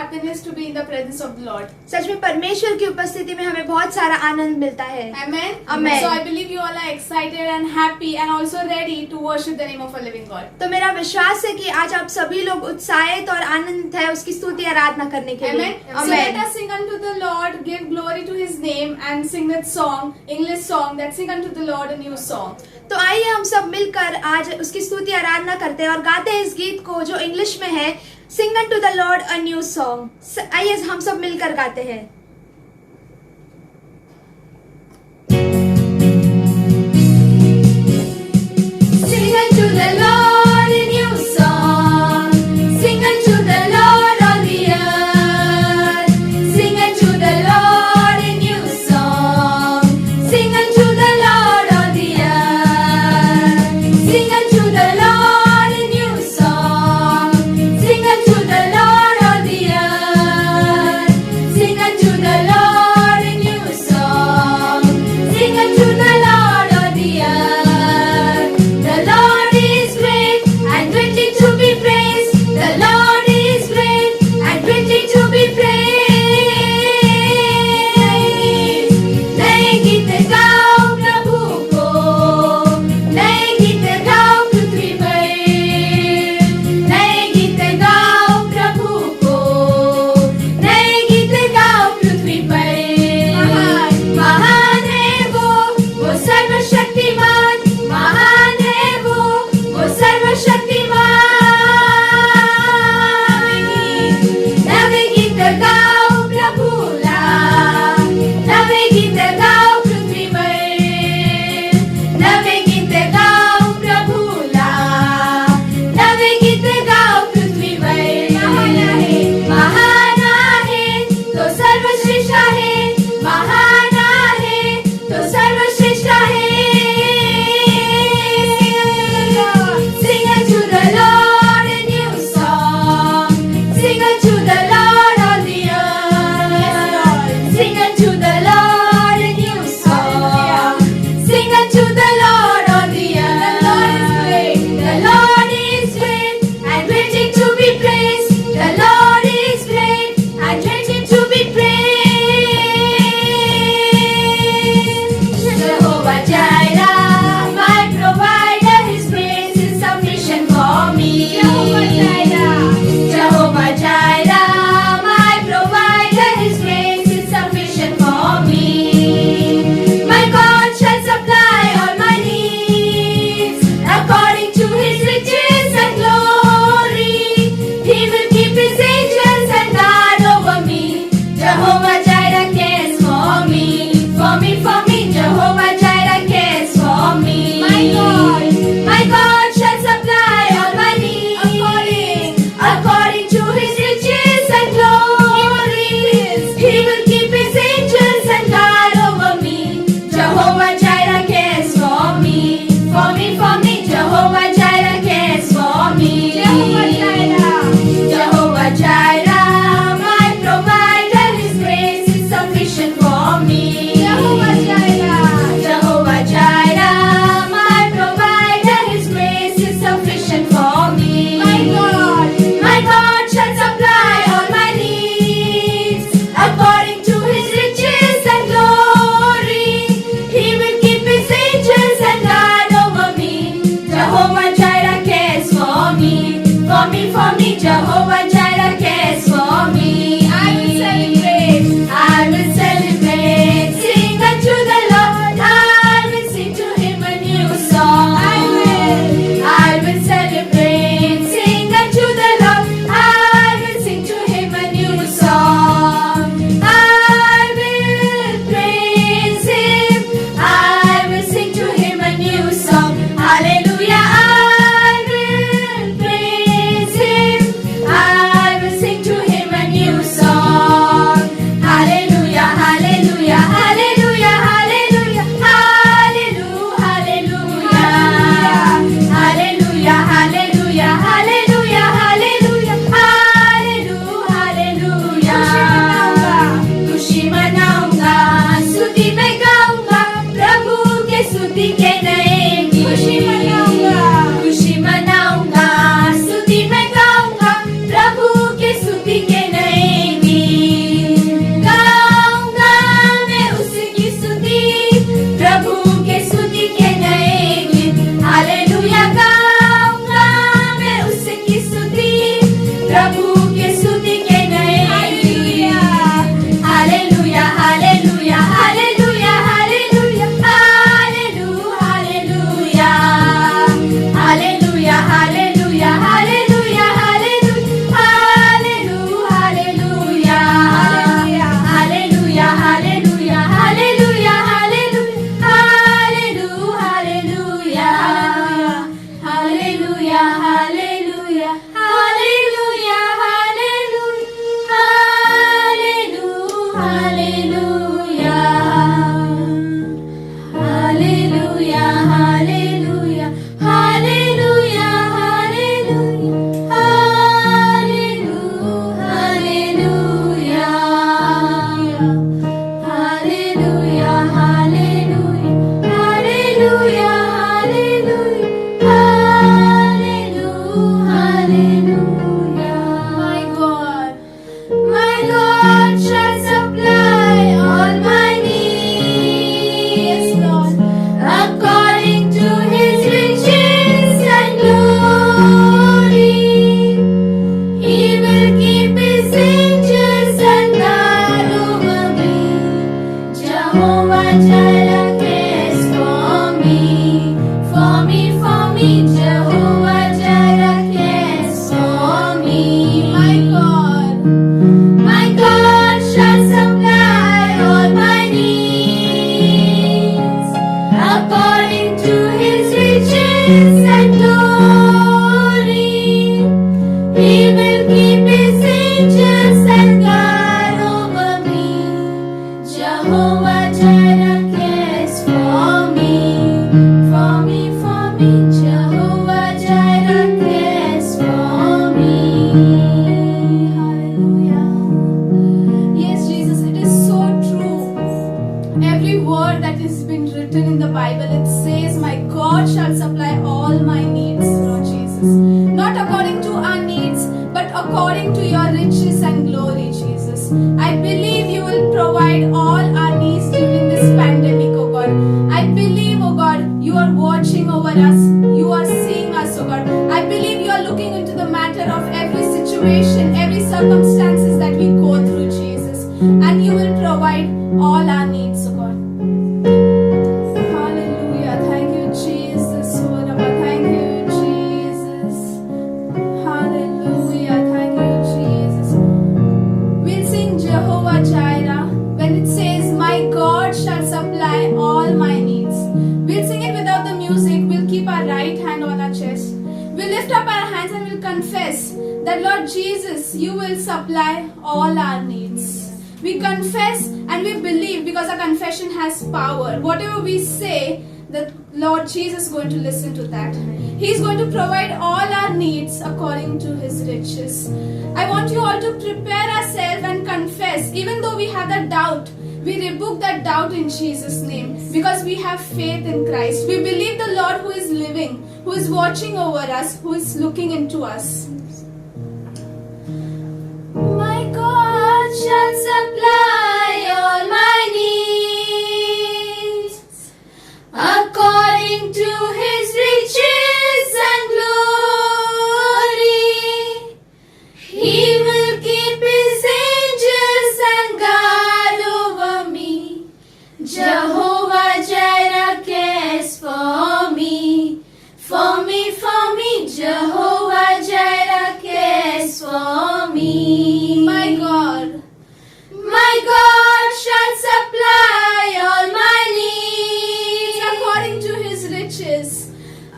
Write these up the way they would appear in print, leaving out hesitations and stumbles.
happiness to be in the presence of the Lord. सच में परमेश्वर की उपस्थिति में हमें बहुत सारा आनंद मिलता है. Amen. Amen. So I believe you all are excited and happy and also ready to worship the name of a living God. तो मेरा विश्वास है कि आज आप सभी लोग उत्साहित और आनंदित है उसकी स्तुति आराधना करने के लिए. Amen. So let us sing unto the Lord, give glory to His name, and sing that song, English song, that sing unto the Lord a new song. तो आइए हम सब मिलकर आज उसकी स्तुति आराधना करते हैं और गाते हैं इस गीत को जो इंग्लिश में है, Sing unto the Lord a new song. आइए हम सब मिलकर गाते हैं. Sing unto the Lord a new song. Sing unto the Lord all the earth. Sing unto the Lord a new song. Sing unto the Lord all the earth. Sing unto the Lord a new song. Sing unto the Lord all the earth. Sing unto Hallelujah. Hallelujah. Hallelujah. Hallelujah. Hallelujah. Hallelujah. Hallelujah. Hallelujah. Hallelujah. Hallelujah. My God shall supply all my needs, Lord, according to His riches and glory. He will keep His angels and guard over me. Jehovah Jireh cares for me, for me, for me. Jehovah Jireh cares for me. My God shall supply all my needs according to His riches and glory. He will keep His angels and guard over me. Jehovah Jireh cares for me, for me, for me. Jehovah Jireh cares for me. Hallelujah. Yes, Jesus, it is so true. Every word that has been written in the Bible, it says, my God shall supply all my needs, Lord Jesus. Not according to our needs, but according to your riches and glory, Jesus. I believe you will provide all our needs during this pandemic, oh God. I believe, oh God, you are watching over us. You are seeing us, oh God. I believe you are looking into the matter of every situation, every circumstances that we go through, Jesus. And you will provide all our needs, oh God. Hallelujah. Thank you, Jesus. Oh, Rabba. Thank you, Jesus. Hallelujah. Thank you, Jesus. We'll sing Jehovah Jireh when it says, my God shall supply all my needs. We'll sing it without the music. We'll keep our right hand on our chest. We'll lift up our hands and we'll confess that, Lord Jesus, you will supply all our needs. We confess and we believe because our confession has power. Whatever we say, the Lord Jesus is going to listen to that. He's going to provide all our needs according to His riches. I want you all to prepare ourselves and confess, even though we have that doubt. We rebuke that doubt in Jesus' name because we have faith in Christ. We believe the Lord who is living, who is watching over us, who is looking into us. My God shall supply all my needs according to His riches and glory. He will keep His angels and guard over me. Jehovah Jireh cares for me, for me, for me. Jehovah Jireh cares for me. My God. My God shall supply all my needs According to His riches.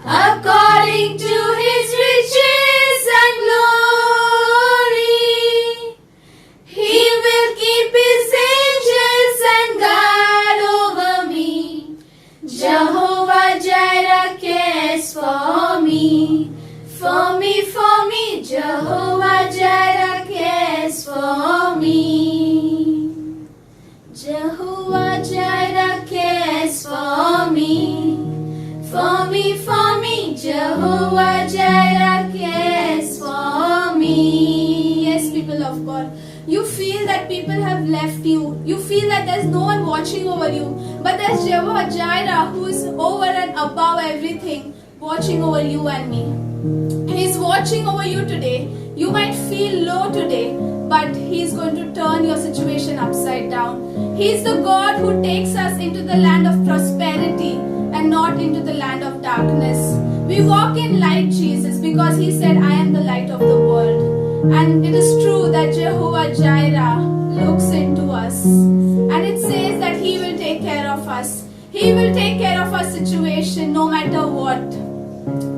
according to His riches and glory. He will keep His angels and guard over me. Jehovah Jireh cares for me, for me, for me. Jehovah Jireh cares for me. Jehovah Jireh cares for me, for me, for me. Jehovah Jireh cares for me. Yes, people of God. You feel that people have left you. You feel that there's no one watching over you. But there's Jehovah Jireh who is over and above everything, watching over you and me. He's watching over you today. You might feel low today, but He's going to turn your situation upside down. He's the God who takes us into the land of prosperity and not into the land of darkness. We walk in light, Jesus, because He said, I am the light of the world. And it is true that Jehovah Jireh looks into us. And it says that He will take care of us. He will take care of our situation no matter what.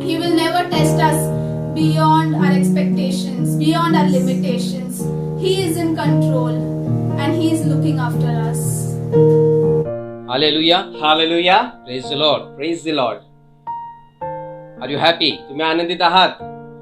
He will never test us beyond our expectations, beyond our limitations. He is in control. and He is looking after us. Hallelujah. Hallelujah. Praise the Lord. Praise the Lord. Are you happy? तुम्ही आनंदित आहात?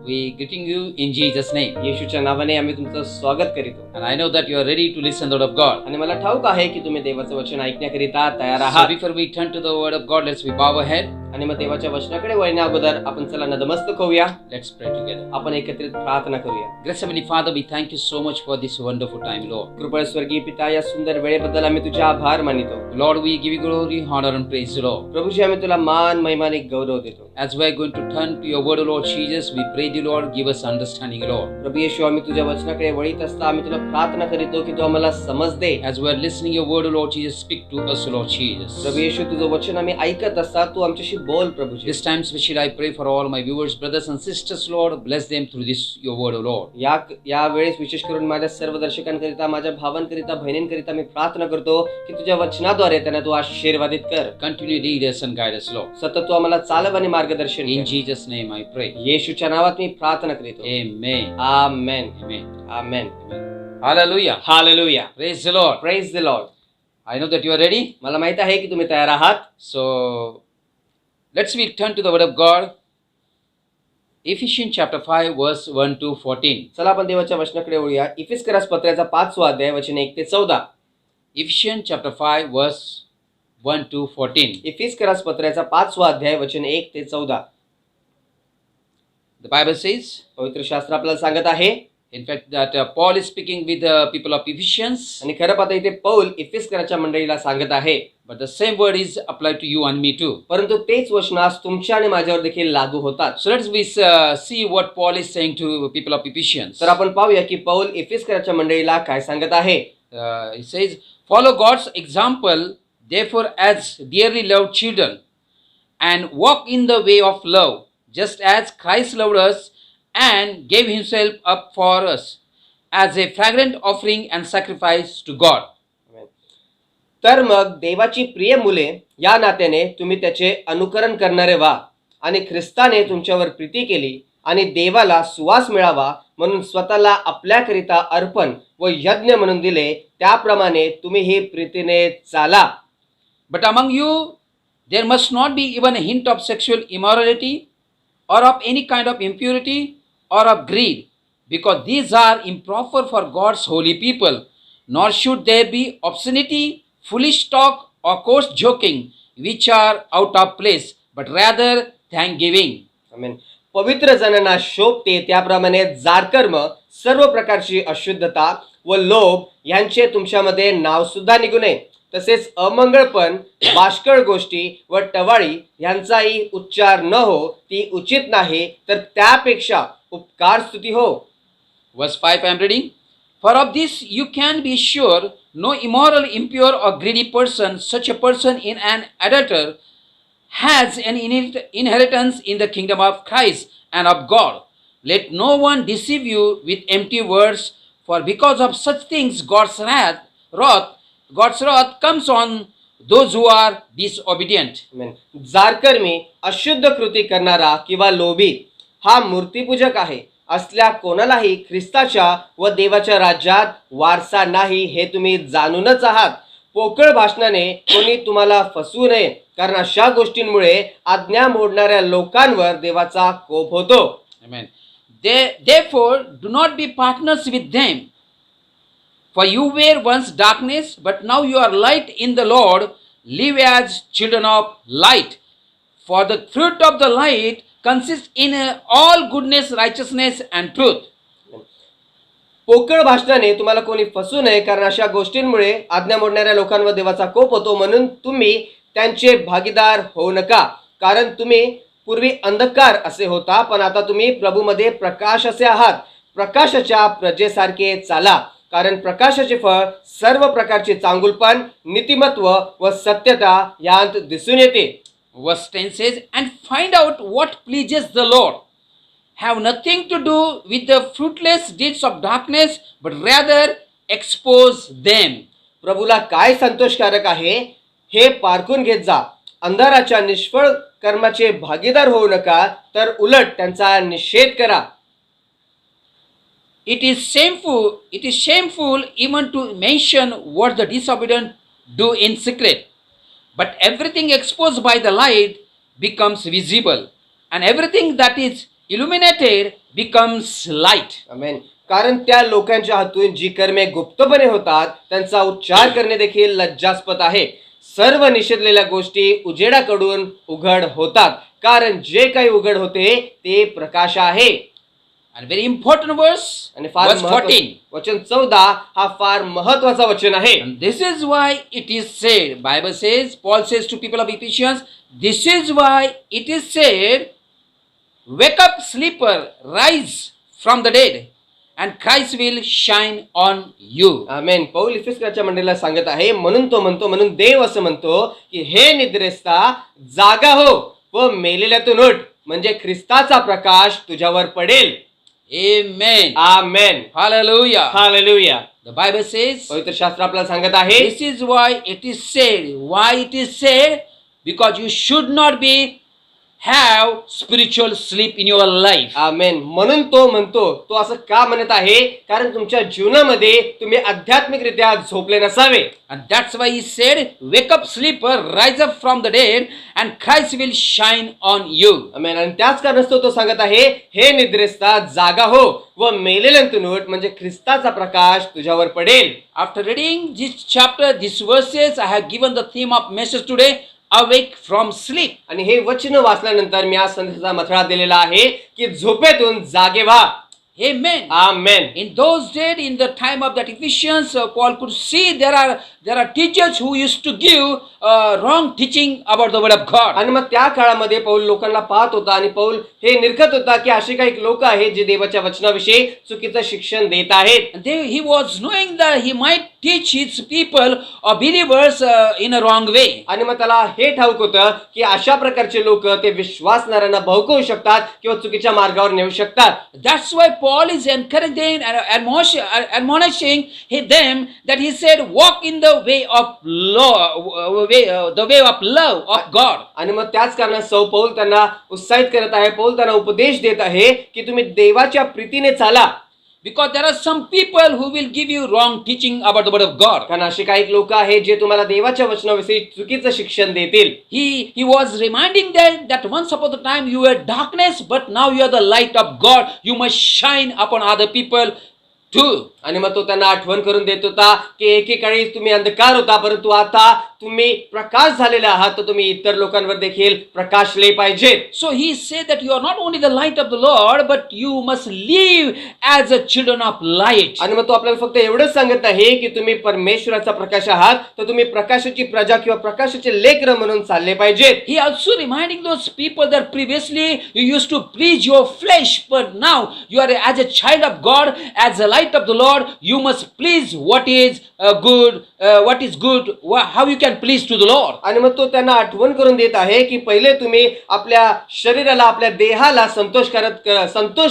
We greeting you in Jesus' name. येशूच्या नावाने आम्ही तुमचं स्वागत करीतो. And I know that you are ready to listen to the word of God. आणि मला ठाऊक आहे की तुम्ही देवाचं वचन ऐकण्याकरिता तयार So आहात. before we turn to the word of God, let's we bow our head. आणि मग देवाच्या वचनाकडे वळण्या अगोदर आपण चला नतमस्तक होऊया. Let's pray together. आपण एकत्रित प्रार्थना करूया. Gracious Heavenly Father, we thank you so much for this wonderful time, Lord. कृपया स्वर्गीय पिता, या सुंदर वेळेबद्दल आम्ही तुझे आभार मानितो. Lord, we give you glory, honor, and praise, Lord. Prabhuji, आम्ही तुला मान, महिमा आणि गौरव देतो. As we are going to turn to your word, Lord Jesus, we pray thee, Lord, give us understanding, Lord. प्रभू येशू, आम्ही तुझ्या वचनाकडे वळीत असता आम्ही तुला प्रार्थना करीतो की तू आम्हाला समज दे. As we are listening your word, Lord Jesus, speak to us, Lord Jesus. प्रभू येशू, तुझं वचन आम्ही ऐकत असता तू आमच्याशी बोल. Prabhuji, This time especially I pray for all my viewers, brothers and sisters, Lord. Bless them through this your word, O Lord. या वेळेस विशेष करून माझ्या सर्व दर्शकांकरिता, माझ्या भावांकरिता, बहिणींकरिता मी प्रार्थना करतो की तुझ्या वचनाद्वारे त्यांना तू आशीर्वादित कर. Continue to lead us and guide us, Lord. सतत तू आम्हाला चालव आणि मार्गदर्शन In कर. Jesus' name I pray. येशूच्या नावात मी प्रार्थना करीतो. Amen. Amen. Amen. Amen. Hallelujah. Hallelujah. Praise the Lord. Praise the Lord. I know that you are ready. मला माहित आहे की तुम्ही तयार आहात. So let's we turn to the word of God. Ephesians chapter 5 verse 1 to 14. चला आपण देवाच्या वचनाकडे वळूया. इफिसकरास पत्राचा 5वा अध्याय वचन 1 ते 14. Ephesians chapter 5 verse 1 to 14. इफिसकरास पत्राचा 5वा अध्याय वचन 1 ते 14. The Bible says, पवित्र शास्त्र आपल्याला सांगत आहे. in fact, that Paul is speaking with the people of Ephesians, आणि खरं पाहता इथे पौल इफिसकराच्या मंडळीला सांगत आहे. but the same word is applied to you and me too. परंतु तेच वचन आज तुमच्या आणि माझ्यावर देखील लागू होतात. So let's we see what Paul is saying to people of Ephesians. तर आपण पाहूया की पौल इफिसकराच्या मंडळीला काय सांगत आहे. He says, follow God's example, therefore, as dearly loved children, and walk in the way of love, just as Christ loved us and gave himself up for us as a fragrant offering and sacrifice to God. तर मग देवाची प्रिय मुले या नात्याने तुम्ही त्याचे अनुकरण करणारे व्हा, आणि ख्रिस्ताने तुमच्यावर प्रीती केली आणि देवाला सुवास मिळावा म्हणून स्वतःला आपल्याकरिता अर्पण व यज्ञ म्हणून दिले, त्याप्रमाणे तुम्ही ही प्रीतीने चाला. But among you there must not be even a hint of sexual immorality or of any kind of impurity or of greed, because these are improper for God's holy people. Nor should there be obscenity, foolish talk, or coarse joking, which are out of place, but rather thanksgiving. आमेन. पवित्र जणांना शोभते त्याप्रमाणे जारकर्म, सर्व प्रकारची अशुद्धता व लोभ यांचे तुमच्यामध्ये नाव सुद्धा निघू नये. तसेच अमंगळपण, बाष्कळ गोष्टी व टवाळी यांचाही उच्चार न हो, ती उचित नाही, तर त्यापेक्षा उपकार स्तुती हो. Verse 5 I am reading. For of this you can be sure, no immoral, impure, or greedy person, such a person in an adulterer, has an inheritance in the kingdom of Christ and of God. Let no one deceive you with empty words, for because of such things God's wrath comes on those who are disobedient. आमेन. जारकर्मी, अशुद्ध कृती करणारा किंवा लोभी हा मूर्तीपूजक आहे असल्या कोणालाही ख्रिस्ताच्या व देवाच्या राज्यात वारसा नाही, हे तुम्ही जाणूनच आहात. पोकळ भाषणाने कोणी तुम्हाला फसवू नये, कारण अशा गोष्टींमुळे आज्ञा मोडणाऱ्या लोकांवर देवाचा कोप होतो. Amen. Therefore, do not be partners with them. For you were once darkness, but now you are light in the Lord. Live as children of light. For the fruit of the light consists in all goodness, righteousness, and truth. पोकळ भाषणाने तुम्हाला कोणी फसू नये, कारण अशा गोष्टींमुळे आज्ञा मोडणाऱ्या लोकांवर देवाचा कोप होतो. म्हणून तुम्ही त्यांचे भागीदार होऊ नका, कारण तुम्ही पूर्वी अंधकार असे होता, पण आता तुम्ही प्रभूमध्ये प्रकाश असे आहात. प्रकाशाच्या प्रजेसारखे चाला, कारण प्रकाशाचे फळ सर्व प्रकारचे चांगुलपण, नीतिमत्व व सत्यता यांत दिसून येते. Verse 10 says, and find out what pleases the Lord. Have nothing to do with the fruitless deeds of darkness, but rather expose them. प्रभूला काय संतोषकारक आहे हे पारखून घेत जा. अंधाराच्या निष्फळ कर्माचे भागीदार होऊ नका, तर उलट त्यांचा निषेध करा. It is shameful even to mention what the disobedient do in secret. But everything exposed by the light becomes visible, and everything that is illuminated becomes light. आमेन. कारण त्या लोकांच्या हातून जी कर्मे गुप्तपणे होतात त्यांचा उच्चार करणे देखील लज्जास्पद आहे. सर्व निषेधलेल्या गोष्टी उजेडाकडून उघड होतात, कारण जे काही उघड होते ते प्रकाश आहे. And very important verse, आणि फार verse 14. वचन 14 हा फार महत्वाचा वचन आहे. And this is why it is said, Bible says, Paul says to people of Ephesians, this is why it is said, wake up sleeper, rise from the dead, and Christ will shine on you. आमेन. पौल इफिसकरच्या मंडळीला सांगत आहे, म्हणून देव असं म्हणतो की हे निद्रेस्ता जागा हो व मेलेल्यातून उठ, म्हणजे ख्रिस्ताचा प्रकाश तुझ्यावर पडेल. Amen. Amen. Hallelujah. Hallelujah. The Bible says, पवित्र शास्त्र आपल्याला सांगत आहे, this is why it is said. Why it is said? Because you should not be have spiritual sleep in your life. आमेन. म्हणून तो म्हणतो, तो असं का म्हणत आहे, कारण तुमच्या जीवनामध्ये तुम्ही आध्यात्मिकरित्या झोपले नसावे. And that's why he said, wake up sleeper, rise up from the dead, and Christ will shine on you. आमेन. आणि त्याच कारणास्तव तो सांगत आहे, हे निद्रेस्ता जागा हो व मेलेल्यांतून उठ, म्हणजे ख्रिस्ताचा प्रकाश तुझ्यावर पडेल. After reading this chapter, these verses, I have given the theme of message today, awake from sleep. आणि हे वचन वाचल्यानंतर मी आज संदेशाचा मथळा दिलेला आहे की झोपेतून जागे व्हा. Amen. Amen. In those days, in the time of that Ephesians, Paul could see there are teachers who used to give wrong teaching about the word of God. आणि मग त्या काळामध्ये पौल लोकांना पाहत होता आणि पौल हे निरखत होता की अशी काही लोक आहेत जे देवाच्या वचनाविषयी चुकीचं शिक्षण देत आहेत. And he was knowing that he might teach his people or believers in a wrong way. आणि मग त्याला हे ठाऊक होतं की अशा प्रकारचे लोक ते विश्वासणाऱ्यांना भवकवू शकतात किंवा चुकीच्या मार्गावर नेऊ शकतात. That's why Paul is encouraging and admonishing them that he said, walk in the way of the way of love of God. आणि मग त्याच कारणास्तव पौल त्यांना उत्साहित करत आहे. पौल त्यांना उपदेश देत आहे की तुम्ही देवाच्या प्रीतीने चाला. Because there are some people who will give you wrong teaching about the word of God. कारण असे काही लोक आहेत जे तुम्हाला देवाच्या वचनाविषयी चुकीचं शिक्षण देतील. He was reminding them that once upon a time you were darkness, but now you are the light of God. You must shine upon other people too. आणि मग तो त्यांना आठवण करून देत होता की एकेकाळी तुम्ही अंधकार होता, परंतु आता तुम्ही प्रकाश झालेले आहात, तर तुम्ही इतर लोकांवर देखील प्रकाशले पाहिजेत. So he said that you are not only the light of the Lord, but you must live as a children of light. आणि मग तो आपल्याला फक्त एवढंच सांगत आहे की तुम्ही परमेश्वराचा प्रकाश आहात, तर तुम्ही प्रकाशाची प्रजा किंवा प्रकाशाचे लेकरं म्हणून चालले पाहिजेत. He also reminding those people that previously you used to please your flesh, but now you are as a child of God, as the light of the Lord, you must please what is good, how you can please to the Lord. आणि मग तो त्यांना आठवण करून देत आहे की पहिले तुम्ही आपल्या शरीराला, आपल्या देहाला संतोष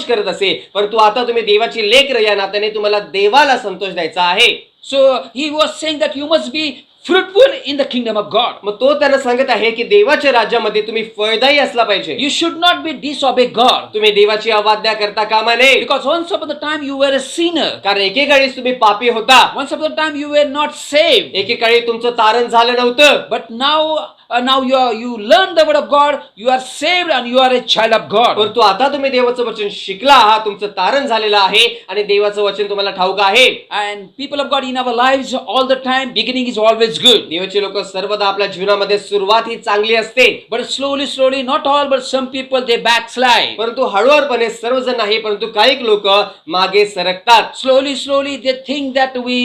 करत असे, परंतु आता तुम्ही देवाची लेकरं या नात्याने तुम्हाला देवाला संतोष द्यायचा आहे. So he was saying that you must be fruitful in the kingdom of God. मग तो त्यांना सांगत आहे की देवाच्या राज्यामध्ये तुम्ही फळदायी असला पाहिजे. You should not be disobey God. तुम्ही देवाची अवज्ञा करता कामा नये. Because once upon a time you were a sinner. कारण एकेकाळी तुम्ही पापी होता. Once upon a time you were not saved. एकेकाळी तुमचं तारण झालं नव्हतं. But now you learn the word of God, you are saved and you are a child of God. परंतु आता तुम्ही देवाचं वचन शिकला आहात, तुमचं तारण झालेलं आहे आणि देवाचं वचन तुम्हाला ठाऊक आहे. And people of God in our lives all the time, beginning is always good. देवाचे लोक सर्वदा आपल्या जीवनामध्ये सुरुवात ही चांगली असते. But slowly, not all, but some people they backslide. परंतु हळूवारपणे सर्वजण नाही, परंतु काही लोक मागे सरकतात. Slowly they think that we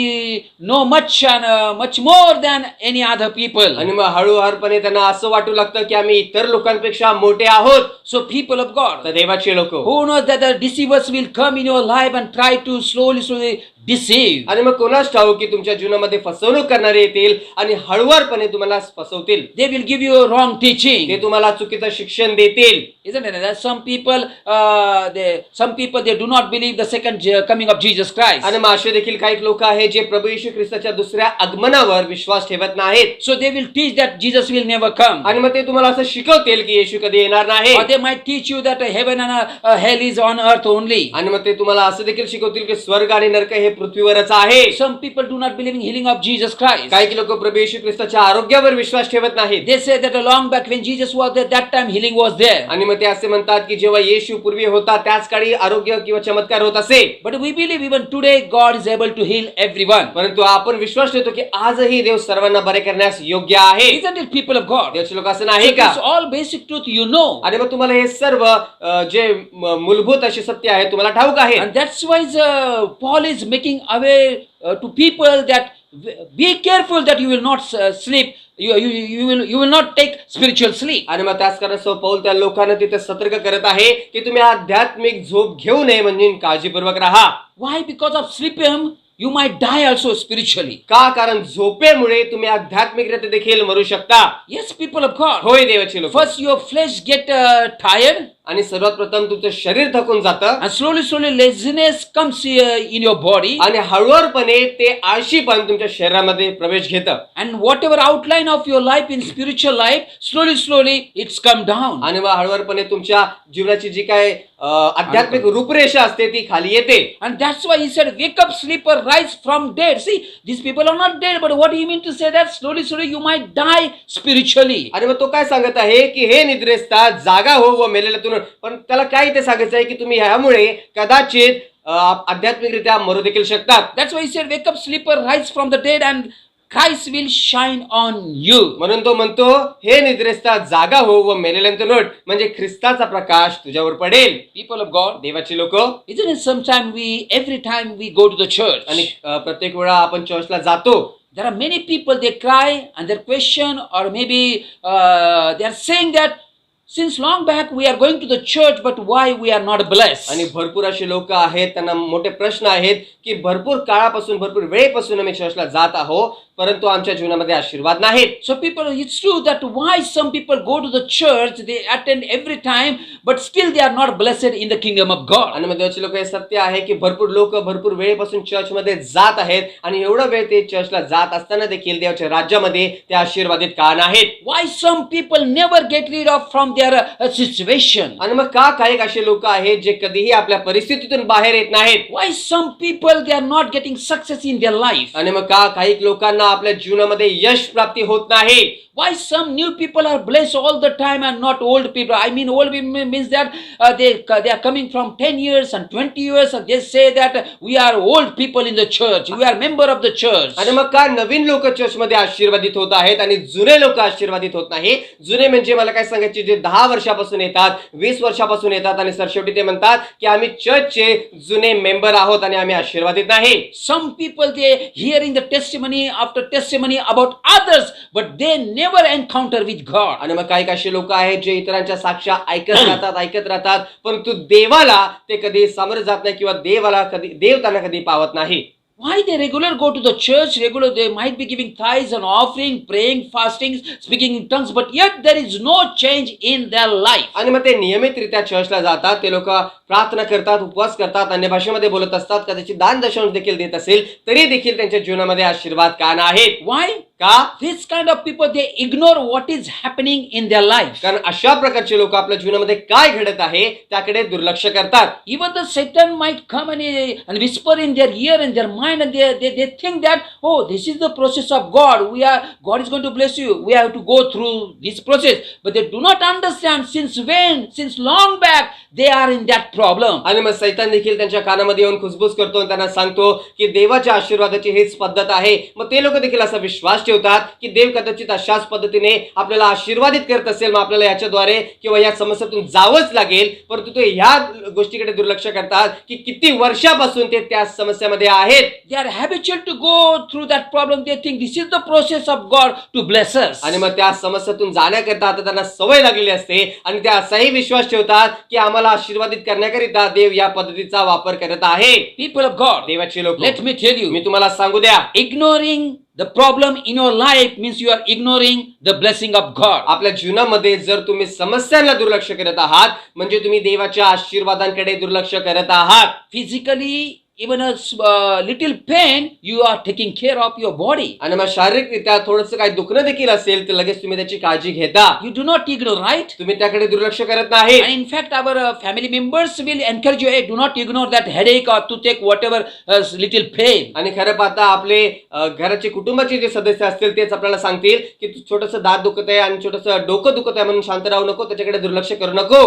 know much and much more than any other people. आणि मग हळूवारपणे त्यांना असं वाटू लागतं की आम्ही इतर लोकांपेक्षा मोठे आहोत. So people of God, तर देवाचे लोक who knows that the deceivers will come in your life and try to slowly deceive. आणि मग कोणास ठाऊक की तुमच्या जीवनामध्ये फसवणूक करणारे येतील आणि हळुवारपणे तुम्हाला फसवतील. They will give you a wrong ते teaching. तुम्हाला चुकीचं शिक्षण देतील. Isn't it? That some people they do not believe the second coming of Jesus Christ. आणि मग असे देखील काही लोक आहेत जे प्रभू येशू ख्रिस्ताच्या दुसऱ्या आगमनावर विश्वास ठेवत नाहीत. So they will teach that Jesus will never come. आणि मग ते तुम्हाला असं शिकवतील की येशू कधी येणार नाही. Or they might teach you that heaven and hell is on earth only. आणि मग ते तुम्हाला असं देखील शिकवतील की स्वर्ग आणि नरक हे पृथ्वीवरच आहे. Some people do not believe in healing of Jesus Christ. काही लोक प्रभू येशू ख्रिस्ताच्या आरोग्यावर विश्वास ठेवत नाहीत. They say that long back when Jesus was there, that time healing was there. आणि मग ते असे म्हणतात की जेव्हा येशू पूर्वी होता त्याच काळी आरोग्य किंवा चमत्कार होत असे. But we believe even today God is able to heal everyone. परंतु आपण विश्वास ठेवतो की आजही देव सर्वांना बरे करण्यास योग्य आहे. Isn't it, people of God? देवाचे लोक असं नाही So का? this all basic truth you know. आणि मग तुम्हाला हे सर्व जे मूलभूत असे सत्य आहे तुम्हाला ठाऊक आहे. And that's why Paul is making aware to people that be careful that you will not sleep. You will not take spiritual sleep. आणि मग त्याच कारणास्तव पौल त्या लोकांना तिथे सतर्क करत आहे की तुम्ही आध्यात्मिक झोप घेऊ नये म्हणजे काळजीपूर्वक राहा. Why? Because of sleeping you might die also spiritually. का? कारण झोपेमुळे तुम्ही आध्यात्मिकरित्या देखील मरू शकता. Yes, people of God. होय देवाचे लोक. First your flesh get tired. आणि सर्वात प्रथम तुमचं शरीर थकून जातं. And slowly laziness comes in your body. आणि हळूवारपणे ते आळशीपण तुमच्या शरीरामध्ये प्रवेश घेतं. And whatever outline of your life in spiritual life, slowly it's come down. आणि मग हळूवारपणे तुमच्या जीवनाची जी काय आध्यात्मिक रूपरेषा असते ती खाली येते. And that's why he said, wake up, sleeper, rise from dead. See, these people are not dead, but what do you mean to say that? Slowly you might die spiritually. आणि मग तो काय सांगत आहे की हे निद्रेस्ता जागा हो व मेलेल्यातून. पण त्याला काय ते सांगायचं आहे की तुम्ही ह्यामुळे कदाचित आध्यात्मिकरित्या मरू देखील शकतात. That's why he said, wake up, sleeper, rise from the dead, and Christ will shine on you. म्हणून तो म्हणतो हे निद्रेस्ता जागा हो व मेलेल्यांतून उठ म्हणजे ख्रिस्ताचा प्रकाश तुझ्यावर पडेल. People of God, देवाची लोक. isn't it every time we go to the church, आणि प्रत्येक वेळा आपण चर्चला जातो. there are many people, they cry and they question, or maybe they are saying that since long back we are going to the church, but why we are not blessed? आणि भरपूर असे लोक आहेत त्यांना मोठे प्रश्न आहेत की भरपूर काळापासून भरपूर वेळेपासून आम्ही चर्चला जात आहोत परंतु आमच्या जीवनामध्ये आशीर्वाद नाहीत. So people, it's true that why some people go to the church, they attend every time, but still they are not blessed in the kingdom of God. आणि मग देवाचे लोक हे सत्य आहे की भरपूर लोक भरपूर वेळेपासून चर्चमध्ये जात आहेत आणि एवढा वेळ ते चर्चला जात असताना देखील देवाच्या राज्यामध्ये ते आशीर्वादित का नाहीत? Why some people never get rid of from their situation? आणि मग का काही असे लोक आहेत जे कधीही आपल्या परिस्थितीतून बाहेर येत नाहीत? Why some people they are not getting success in their life? आणि मग का काही लोकांना आपल्या जीवनामध्ये यश प्राप्ती होत नाही? Why some new people are blessed all the time and not old people? I mean, old people means that they are coming from 10 years and 20 years, and they say that we are old people in the church, we are member of the church. आणि मग का नवीन लोक चर्चमध्ये आशीर्वादित होत आहेत आणि जुने लोक आशीर्वादित होत नाही? जुने म्हणजे मला काय सांगायचे जे 10 वर्षापासून येतात, 20 वर्षापासून येतात आणि सरशेवटी ते म्हणतात की आम्ही चर्चचे जुने मेंबर आहोत आणि आम्ही आशीर्वादित नाही. Some people they hearing the testimony after testimony about others, but they never encounter with God. आणि मग काही असे लोक आहेत जे इतरांच्या साक्ष्या ऐकत राहतात परंतु देवाला ते कधी सामोरे जात नाही किंवा देव त्यांना कधी पावत नाही. Why they regular go to the church, regular they might be giving tithes and offering, praying, fasting, speaking in tongues, but yet there is no change in their life. आणि मग ते नियमितरित्या चर्चला जातात, ते लोक प्रार्थना करतात, उपवास करतात, अन्य भाषेमध्ये बोलत असतात, कदाचित दान दशांश देखील देत असेल तरी देखील त्यांच्या जीवनामध्ये आशीर्वाद का नाहीत? Why? का? This kind of people they ignore what is happening in their life. कारण अशा प्रकारचे लोक आपल्या जीवनामध्ये काय घडत आहे त्याकडे दुर्लक्ष करतात. Even the Satan might come and whisper in their ear and their mind, and they think that, oh, this is the process of God. God is going to bless you. We have to go through this process. But they do not understand since long back they are in that problem. आणि मग सैतान देखील त्यांच्या कानामध्ये येऊन खुसबुस करतो आणि त्यांना सांगतो की देवाच्या आशीर्वादाची हीच पद्धत आहे. मग ते लोक देखील असा विश्वास ठेवतात ठेवतात की देव कदाचित अशाच पद्धतीने आपल्याला आशीर्वादित करत असेल, मग आपल्याला याच्याद्वारे किंवा या समस्येतून जावंच लागेल, परंतु ते ह्या गोष्टीकडे दुर्लक्ष करतात की किती वर्षापासून ते त्या समस्यामध्ये आहेत. They are habitual to go through that problem. They think this is the process of God to bless us. आणि मग त्या समस्येतून जाण्याकरिता आता त्यांना सवय लागलेली असते आणि ते असाही विश्वास ठेवतात की आम्हाला आशीर्वादित करण्याकरिता देव या पद्धतीचा वापर करत आहे. People of God, देवाचे लोक, let me tell you, मी तुम्हाला सांगू द्या, ignoring the problem in your life means you are ignoring the blessing of God. आपल्या जीवनामध्ये जर तुम्ही समस्यांना दुर्लक्ष करत आहात म्हणजे तुम्ही देवाच्या आशीर्वादांकडे दुर्लक्ष करत आहात. Physically, even a little pain, you are taking care of your body. आणि मग शारीरिकरित्या थोडंसं काही दुखणं देखील असेल तर लगेच तुम्ही त्याची काळजी घेता. You do not ignore, right? तुम्ही त्याकडे दुर्लक्ष करत नाही. And in fact, our family members will encourage you, hey, do not ignore that headache or toothache, whatever little pain. आणि खरं पाहता आपले घराचे कुटुंबाचे जे सदस्य असतील तेच आपल्याला सांगतील की तू छोटंसं दात दुखत आहे आणि छोटंसं डोकं दुखत आहे म्हणून शांत राहू नको, त्याच्याकडे दुर्लक्ष करू नको.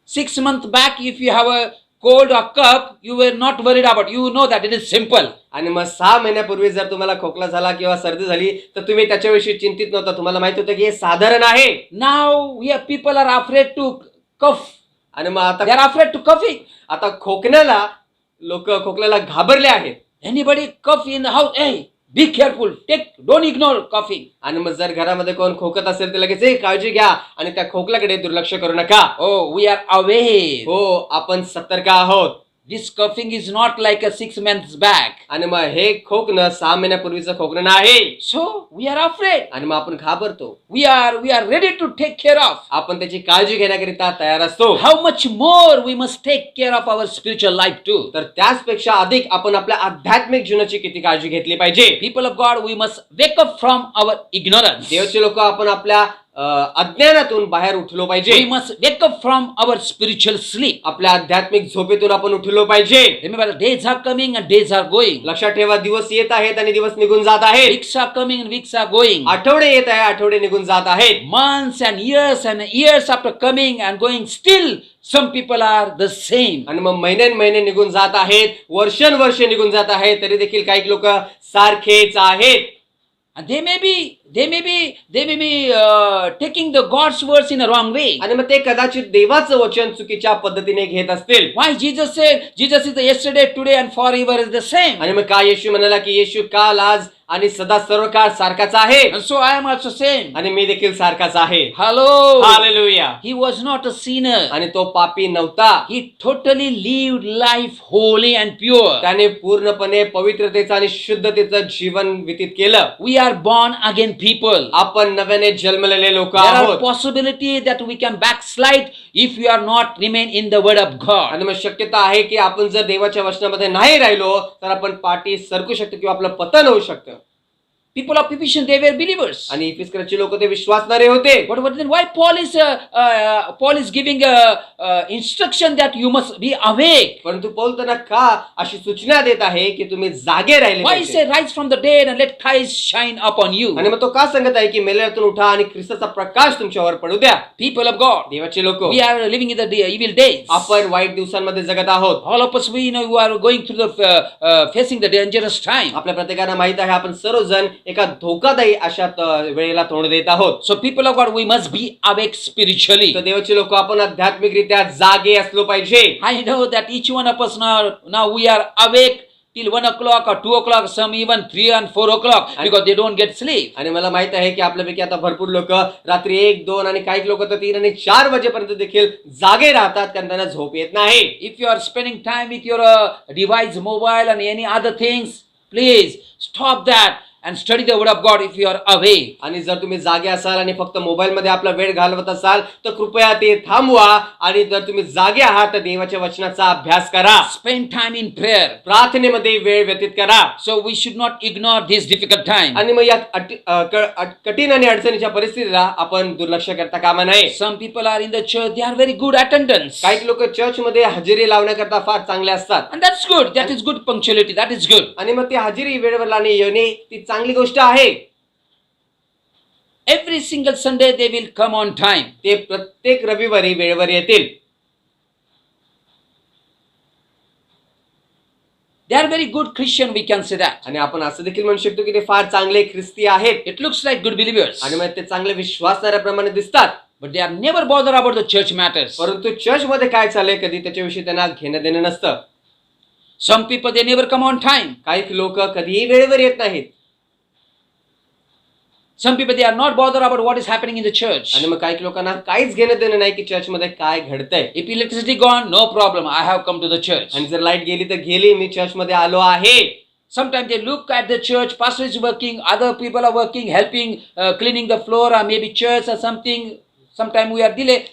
6 months back, if you have a cold or cough, you were not worried about. You know that it is simple. आणि मग 6 महिन्यापूर्वी जर तुम्हाला खोकला झाला किंवा सर्दी झाली तर तुम्ही त्याच्याविषयी चिंतित नव्हता, तुम्हाला माहित होतं की हे साधारण आहे. Now, people are afraid to cough. आणि मग They are आता afraid to coughing. आता लोक खोकल्याला घाबरले आहेत. Anybody cough in the house, hey, be careful. Don't ignore coughing. आणि मग जर घरामध्ये कोण खोकत असेल तर लगेच काळजी घ्या आणि त्या खोकल्याकडे दुर्लक्ष करू नका. Oh, we are aware. हो, आपण सतर्क आहोत. This coughing is not like a 6 months back. आणि मग हे खोकणं 6 महिन्यापूर्वीचं खोकणं नाही. So we are afraid. आणि मग आपण घाबरतो. We are ready to take care of. आपण त्याची काळजी घेण्याकरिता तयार असतो. How much more we must take care of our spiritual life too. तर त्याचपेक्षा अधिक आपण आपल्या आध्यात्मिक जीवनाची किती काळजी घेतली पाहिजे. People of God, we must wake up from our ignorance. देवाचे लोक आपण आपल्या अज्ञानातून बाहेर उठलो पाहिजे. We must wake up from our spiritual sleep. आपल्या आध्यात्मिक झोपेतून आपण उठलो पाहिजे. Remember, the days are coming and days are going. लक्षात ठेवा, दिवस येत आहेत आणि दिवस निघून जात आहेत. Weeks are coming and weeks are going. आठवडे येत आहे, आठवडे निघून जात आहेत. Months and years after coming and going, still some people are the same. आणि मग महिने निघून जात आहेत, वर्षानुवर्षे निघून जात आहेत, तरी देखील काही लोक सारखेच आहेत. And they may be taking the God's words in a wrong way. आणि मग ते कदाचित देवाचं वचन चुकीच्या पद्धतीने घेत असतील. Why Jesus said, Jesus is the yesterday, today and forever is the same. आणि मग काय येशू म्हणाला की येशू काल, आज आणि सदा सर्व काळ सारखाच आहे. And so I am also same. आणि मी देखील सारखाच आहे. Hello. Hallelujah. He was not a sinner. आणि तो पापी नव्हता. He totally lived life holy and pure. त्याने पूर्णपणे पवित्रतेचं आणि शुद्धतेचं जीवन व्यतीत केलं. We are born again people. आपण नव्याने जन्मलेले लोक There are आहोत. possibility that we can backslide if we are not remain in the word of God. आणि मग शक्यता आहे की आपण जर देवाच्या वचनामध्ये नाही राहिलो तर आपण पाठी सरकू शकतो किंवा आपलं पतन होऊ शकतं. People of Ephesians, they were believers. आणि इफिसकरचे लोक ते विश्वासणारे होते. But then why Paul is giving instruction that you must be awake? परंतु पौल त्यांना का अशी सूचना देत आहे की तुम्ही जागे राहिले Why पाहिजे. say rise from the dead and let Christ shine upon you? आणि मग तो का सांगत आहे की मेलेल्यातून उठा आणि ख्रिस्ताचा प्रकाश तुमच्यावर पडू द्या. People of God, देवाचे लोक, we are living in the evil days. आपण वाईट दिवसांमध्ये जगत आहोत. All of us, we know you are going through the facing the dangerous time. आपल्या प्रत्येकाला माहित आहे आपण सर्वजण एका धोकादायी अशा वेळेला तोंड देत आहोत. So people of God, we must be awake spiritually. तर देवाचे लोक आपण आध्यात्मिकरित्या जागे असलो पाहिजे. I know that each one of us now we are awake till 1 o'clock or 2 o'clock, some even 3 and 4 o'clock because they don't get sleep. आणि मला माहित आहे की आपल्यापैकी आता भरपूर लोक रात्री 1, 2 आणि काही लोक तर 3 आणि 4 वाजेपर्यंत देखील जागे राहतात कारण त्यांना झोप येत नाही. If you are spending time with your device, mobile and any other things, please stop that and study the word of God if you are awake. आणि जर तुम्ही जागे असाल आणि फक्त मोबाईल मध्ये आपला वेळ घालवत असाल तर कृपया ते थांबवा आणि जर तुम्ही जागे आहात तर देवाच्या वचनाचा अभ्यास करा. Spend time in prayer. प्रार्थनेमध्ये वेळ व्यतीत करा. So we should not ignore this difficult time. आणि मग या कठीण आणि अडचणीच्या परिस्थितीला आपण दुर्लक्ष करता कामा नये. Some people are in the church, they are very good attendance. काही लोक चर्च मध्ये हजेरी लावण्याकरता फार चांगले असतात. And that's good. That is good punctuality. That is good. आणि मग ती हजेरी वेळेवर लावणे येणे ती चांगली गोष्ट आहे. Every single Sunday they will come on time. ते प्रत्येक रविवारी वेळेवर येतील. They are very good Christian, we can say that. आणि आपण असं देखील म्हणू शकतो की ते फार चांगले ख्रिस्ती आहेत It looks like good believers. आणि मग ते चांगले विश्वासणाऱ्याप्रमाणे दिसतात. But they are never bothered about the church matters. परंतु चर्च मध्ये काय चाललंय कधी त्याच्याविषयी त्यांना घेणं देणं नसतं. Some people, they never come on time. काही लोक कधीही वेळेवर येत नाहीत. Some people, they are not bothered about what is happening in the church. आणि मग काही लोकांना काहीच घेणं देणं नाही की चर्च मध्ये काय घडतंय. If electricity gone, no problem. I have come to the church. आणि जर लाईट गेली तर गेली, मी चर्च मध्ये आलो आहे. Sometimes they look at the church, pastor is working, other people are working, helping, cleaning the floor, or maybe church or something. Sometimes we are delayed.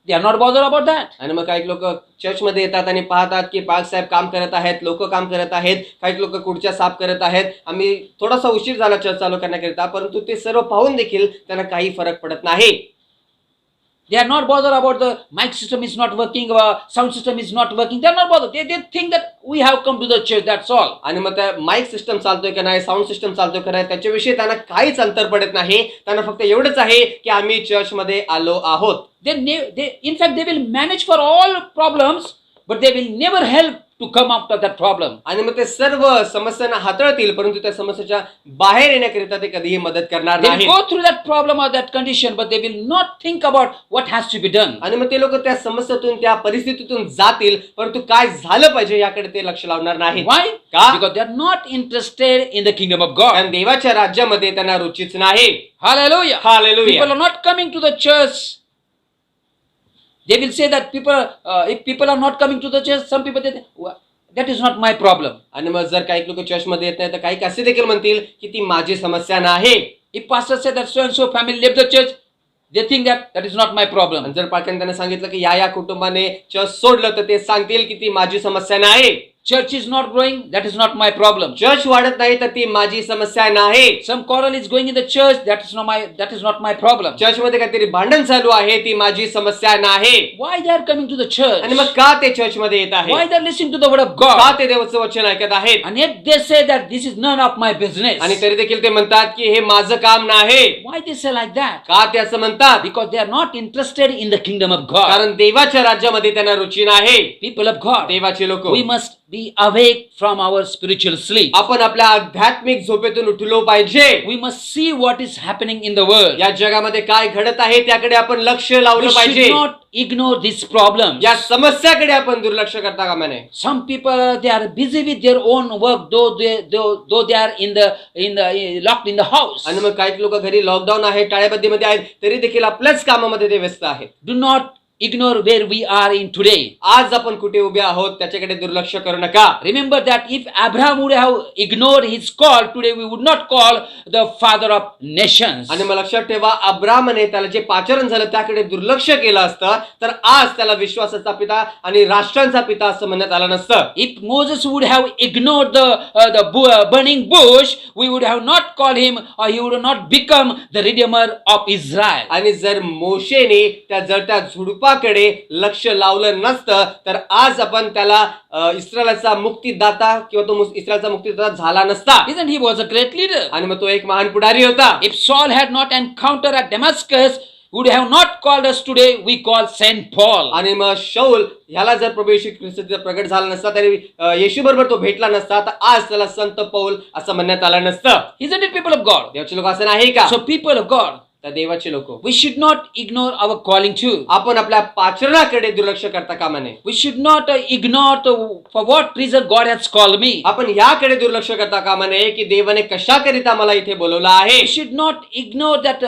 They are not bothered about that. आणि मग काही लोक church मध्ये येतात आणि पाहतात की पाग साहेब काम करत आहेत, लोक काम करत आहेत, काही लोक खुर्च्या साफ करत आहेत. आम्ही थोडासा उशीर झाला चर्च चालू करण्याकरिता, परंतु ते सर्व पाहून देखील त्यांना काही फरक पडत नाही. They are not bothered about the mic system is not working, sound system is not working. They are not bothered. They think that we have come to the church, that's all. आणि मग त्या mic system चालतोय का नाही, sound system चालतोय का नाही, त्याच्याविषयी त्यांना काहीच अंतर पडत नाही. त्यांना फक्त एवढंच आहे की आम्ही चर्च मध्ये आलो आहोत. In fact, they will manage for all problems, but they will never help to come out of that problem. आणि मग ते सर्व समस्यांना हाताळतील, परंतु त्या समस्येच्या बाहेर येण्याकरिता ते कधीही मदत करणार They will नाही. go through that problem or that condition, but they will not think about what has to be done. आणि मग ते लोक त्या समस्येतून, त्या परिस्थितीतून जातील, परंतु काय झालं पाहिजे याकडे ते लक्ष लावणार नाही. Why? का? Because they are not interested in the kingdom of God. कारण देवाच्या राज्यामध्ये त्यांना रुचीच नाही. Hallelujah. Hallelujah. People are not coming to the church. They will say that if people are not coming to the church, some people they that is not my problem. आणि मग जर काही लोक चर्च मध्ये येत नाही तर काही असे देखील म्हणतील की ती माझी समस्या नाही. If pastor said that so and so family left the church, they think that is not my problem. आणि जर पालकांनी त्यांना सांगितलं की या कुटुंबाने चर्च सोडलं तर ते सांगतील की ती माझी समस्या नाही. Church is not growing, that is not my problem. Church वाढत नाही तर ती माझी समस्या नाही. Some quarrel is going in the church, that is not my problem. Church मध्ये काहीतरी भांडण चालू आहे, ती माझी समस्या नाही. Why they are coming to the church? आणि मग का ते चर्च मध्ये येत आहे? Why they are listening to the word of का God? ते देवाचं वचन ऐकत आहेत? And yet they say that this is none of my business. आणि तरी देखील ते म्हणतात की हे माझं काम नाही. Why they say like that? का ते असं म्हणतात? Because they are not interested in the kingdom of God. कारण देवाच्या राज्यामध्ये त्यांना रुची नाही. People of God, देवाचे लोक, we must be awake from our spiritual sleep. आपण आपल्या आध्यात्मिक झोपेतून उठलो पाहिजे. We must see what is happening in the world. या जगामध्ये काय घडत आहे त्याकडे आपण लक्ष We लावलं should पाहिजे. not ignore these problems. या समस्याकडे आपण दुर्लक्ष करता कामा नये. Some people they are busy with their own work, though they are in the locked in the house. आणि मग काही लोक घरी लॉकडाऊन आहे, टाळेबंदीमध्ये आहेत, तरी देखील आपल्याच कामामध्ये ते व्यस्त आहेत. Do not ignore where we are in today. आज आपण कुठे उभे आहोत त्याच्याकडे दुर्लक्ष करू नका. Remember that if Abraham would have ignored his call, today we would not call the father of nations. आणि मग लक्षात ठेवा, अब्राहमने त्याला जे पाचारण झालं त्याकडे दुर्लक्ष केलं असतं तर आज त्याला विश्वासाचा पिता आणि राष्ट्रांचा पिता असं म्हणण्यात आलं नसतं. If Moses would have ignored the burning bush, we would have not called him, or he would not become the redeemer of Israel. आणि जर मोशेने त्या जळत्या झुडपाकडे लक्ष लावलं नसतं तर आज आपण त्याला इस्रायलचा मुक्तीदाता किंवा तो इस्रायलचा मुक्तीदाता झाला नसता. Isn't he was a great leader? आणि मग तो एक महान पुढारी होता. If Saul had not encountered at Damascus, would have not called us today, we call Saint Paul. आणि मग शौल ह्याला जर प्रभू येशू ख्रिस्त प्रगट झाला नसता तरी येशू बरोबर तो भेटला नसता तर आज त्याला संत पौल असं म्हणण्यात आलं नसतं. Isn't it, people of God? देवाचे लोक असं नाही का? So people of God, त्या देवाचे लोक, we should not ignore our calling too. आपण आपल्या पाचरणाकडे दुर्लक्ष करता कामा नये. We should not ignore for what reason God has called me. आपण याकडे दुर्लक्ष करता कामा नये की देवाने कशाकरिता मला इथे बोलवलं आहे. We should not ignore that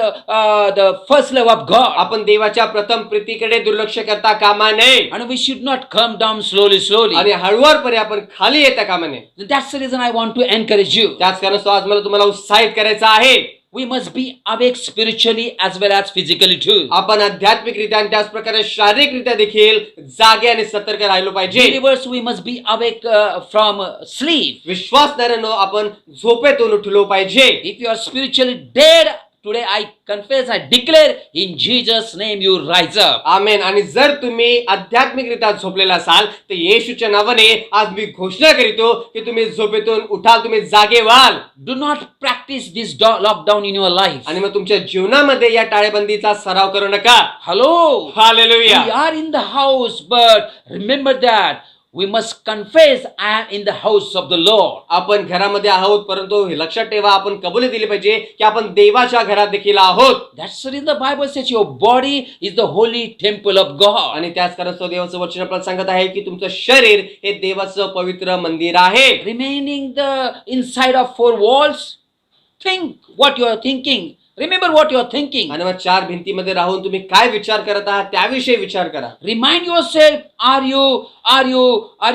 the first love of God. आपण देवाच्या प्रथम प्रीतीकडे दुर्लक्ष करता कामा नये. And we should not come down slowly. आणि हळुवारपणे आपण खाली येता कामा नये. That's the reason I want to encourage you. त्याच कारणास्तव आज मला तुम्हाला उत्साहित करायचं आहे. We must be awake spiritually as well as physically too. आपण आध्यात्मिकरित्या आणि त्याच प्रकारे शारीरिकरित्या देखील जागे आणि सतर्क राहिलो पाहिजे. Believers, we must be awake from sleep. विश्वासणाऱ्यांनो आपण झोपेतून उठलो पाहिजे. If you are spiritually dead, today I confess, I declare in Jesus' name you rise up. आमेन. आणि जर तुम्ही आध्यात्मिकरित्या झोपलेला असाल तर येशूच्या नावाने आज मी घोषणा करीतो की तुम्ही झोपेतून उठाल, तुम्ही जागे व्हाल. Do not practice this lockdown in your life. आणि मग तुमच्या जीवनामध्ये या टाळेबंदीचा सराव करू नका. Hello. Hallelujah. We are in the house, but remember that we must confess, I am in the house of the Lord. आपण घरामध्ये आहोत, परंतु हे लक्षात ठेवा, आपण कबुली दिली पाहिजे की आपण देवाच्या घरात देखील आहोत. That's the reason the Bible says your body is the holy temple of God. आणि त्याच कारणास्तव देवाचं वचन आपल्याला सांगत आहे की तुमचं शरीर हे देवाचं पवित्र मंदिर आहे. Remaining the inside of four walls, think what you are thinking. Remember what you are thinking. आणि मग चार भिंतीमध्ये राहून तुम्ही काय विचार करत आहात त्याविषयी विचार करा. Remind yourself, are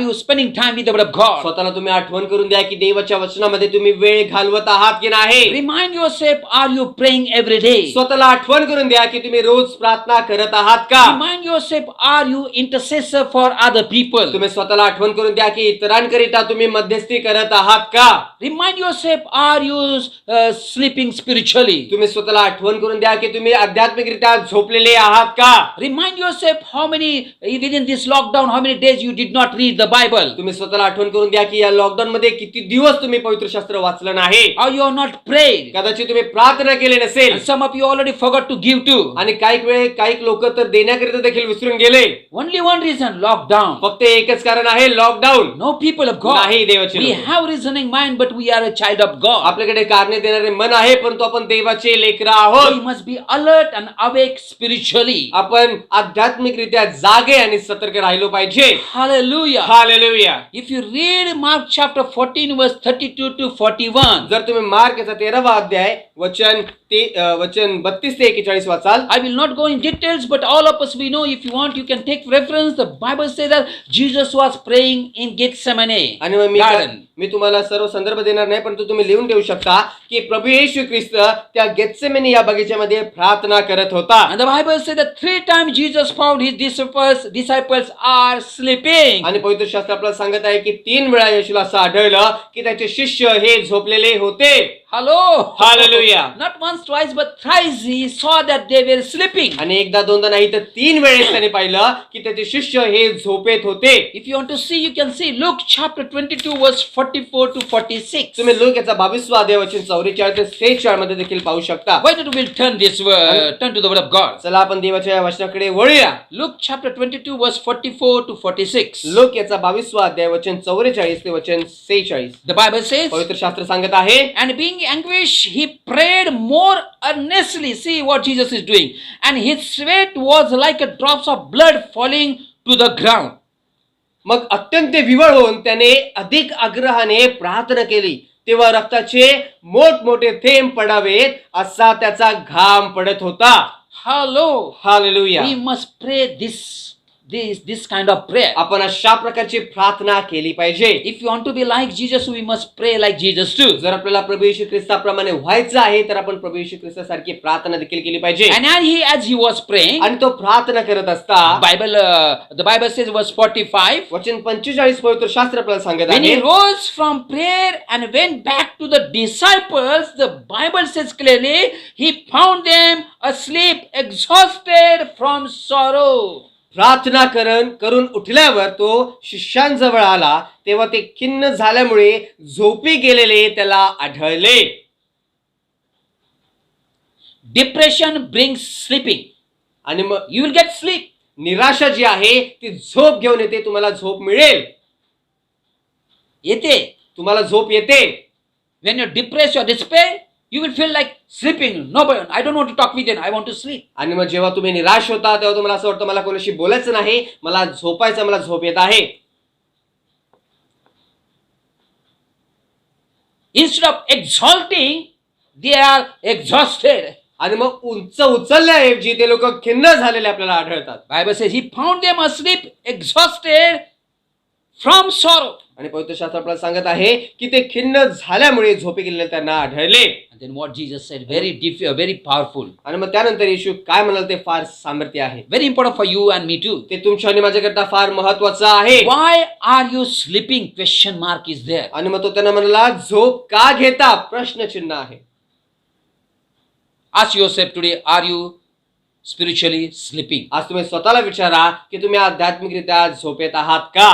you spending time with the word of God? स्वतःला तुम्ही आठवण करून द्या की देवाच्या वचनामध्ये तुम्ही वेळ घालवत आहात की नाही. Remind yourself, are you praying every day? स्वतःला आठवण करून द्या की तुम्ही रोज प्रार्थना करत आहात का. Remind yourself, are you intercessor for other people? तुम्ही स्वतःला आठवण करून द्या की इतरांकरिता तुम्ही मध्यस्थी करत आहात का. Remind yourself, are you sleeping spiritually? तुम्ही स्वतःला आठवण करून द्या की तुम्ही आध्यात्मिकरित्या झोपलेले आहात का. Remind yourself how many within this lockdown, how many days you did not read the Bible? तुम्ही स्वतःला आठवण करून द्या की या लॉकडाऊन मध्ये किती दिवस तुम्ही पवित्र शास्त्र वाचलं नाही. Or you are not prayed? कदाचित तुम्ही प्रार्थना केली नसेल. And some of you already forgot to give to. आणि काही लोक तर देण्याकरिता देखील विसरून गेले. Only one reason, lockdown. फक्त एकच कारण आहे, lockdown. No people of God. नाही देवाचे We लोक. have reasoning mind, but we are a child of God. आपल्याकडे कारणे देणारे मन आहे, परंतु आपण देवाचे लेकरं आहोत. We must be alert and awake spiritually. आपण आध्यात्मिकरित्या जागे आणि सतर्क राहिलो पाहिजे. Hallelujah. Hallelujah. If you read Mark chapter 14 verse 32 to 41, जर तुम्ही मार्कचा 13वा अध्याय वचन 32 ते 41 वाचाल. I will not go in details, but all of us we know. If you want, you can take reference. The Bible says that Jesus was praying in Gethsemane आणि मग garden. मी तुम्हाला सर्व संदर्भ देणार नाही, परंतु तुम्ही लिहून ठेवू शकता की प्रभू येशू ख्रिस्त त्या गेत्सेमनी या बगीच्यामध्ये प्रार्थना करत होता. And the Bible says that 3 times Jesus found his disciples are sleeping. आणि पवित्र शास्त्र आपल्याला सांगत आहे की 3 वेळा येशूला असं आढळलं की त्याचे शिष्य हे झोपलेले होते. Hello. Hallelujah. Not once, twice, but thrice he saw that they were sleeping. आणि एकदा दोनदा नाही तर 3 वेळेस त्याने पाहिलं की त्याचे शिष्य हे झोपेत होते. If you want to see, you can see Luke chapter 22 verse 44 to 46. तुम्ही लूक याचा 22वा अध्याय वचन 44 ते 46 मध्ये देखील पाहू शकता. Why don't we turn to the word of God? चला आपण देवाच्या या वचनाकडे वळूया. Luke chapter 22 verse 44 to 46. Look याचा 22वा अध्याय वचन 44 ते वचन 46. The Bible says, पवित्र शास्त्र सांगत आहे, and being anguished, he prayed more earnestly. See what Jesus is doing. And his sweat was like a drops of blood falling to the ground. मग अत्यंत विवळ होऊन त्याने अधिक आग्रहाने प्रार्थना केली. तेव्हा रक्ताचे मोठमोठे थेंब पडावेत असा त्याचा घाम पडत होता. Hello. Hallelujah. We must pray this kind of prayer. आपण अशा प्रकारची प्रार्थना केली पाहिजे. If you want to be like Jesus, we must pray like Jesus too. जर आपल्याला प्रभू येशू ख्रिस्ताप्रमाणे व्हायचं आहे तर आपण प्रभू येशू ख्रिस्तासारखी प्रार्थना देखील केली पाहिजे. And as he was praying, आणि तो प्रार्थना करत असता the Bible says verse 45, वचन 45 पवित्र शास्त्र आपल्याला सांगत when he आहे, rose from prayer and went back to the disciples, the Bible says clearly, he found them asleep, exhausted from sorrow. प्रार्थना करून उठल्यावर तो शिष्यांजवळ आला, तेव्हा ते खिन्न झाल्यामुळे झोपी गेलेले त्याला आढळले. Depression brings sleeping. आणि मग You will get sleep. निराशा जी आहे ती झोप घेऊन येते. तुम्हाला झोप मिळेल, येते. तुम्हाला झोप येते. When you're depressed or despair, you will feel like sleeping. Nobody, I don't want to talk with them. I want to sleep. आणि मग जेव्हा तुम्ही निराश होता तेव्हा तुम्हाला असं वाटतं मला कोणाशी बोलायचं नाही, मला झोपायचं, मला झोप येत आहे. Instead of exalting, they are exhausted. आणि मग उंच उचलल्याऐवजी ते लोक खिन्न झालेले आपल्याला आढळतात. Bible says he found them asleep, exhausted from sorrow. आणि पवित्र शास्त्र आपल्याला सांगत आहे की ते खिन्न झाल्यामुळे झोपी गेलेले त्यांना आढळले. And then what Jesus said, very powerful. आणि मग त्यानंतर येशू काय म्हणाल ते फार सामर्थ्य आहे. Very important for you and me too. ते तुमच्या आणि माझ्याकरता फार महत्वाचं आहे. Why are you sleeping? Question mark is there. आणि मग तो त्यांना म्हणाला झोप का घेता, प्रश्नचिन्ह आहे. Ask yourself today, are you spiritually sleeping? आज तुम्ही स्वतःला विचारा की तुम्ही आध्यात्मिकरित्या झोपेत आहात का.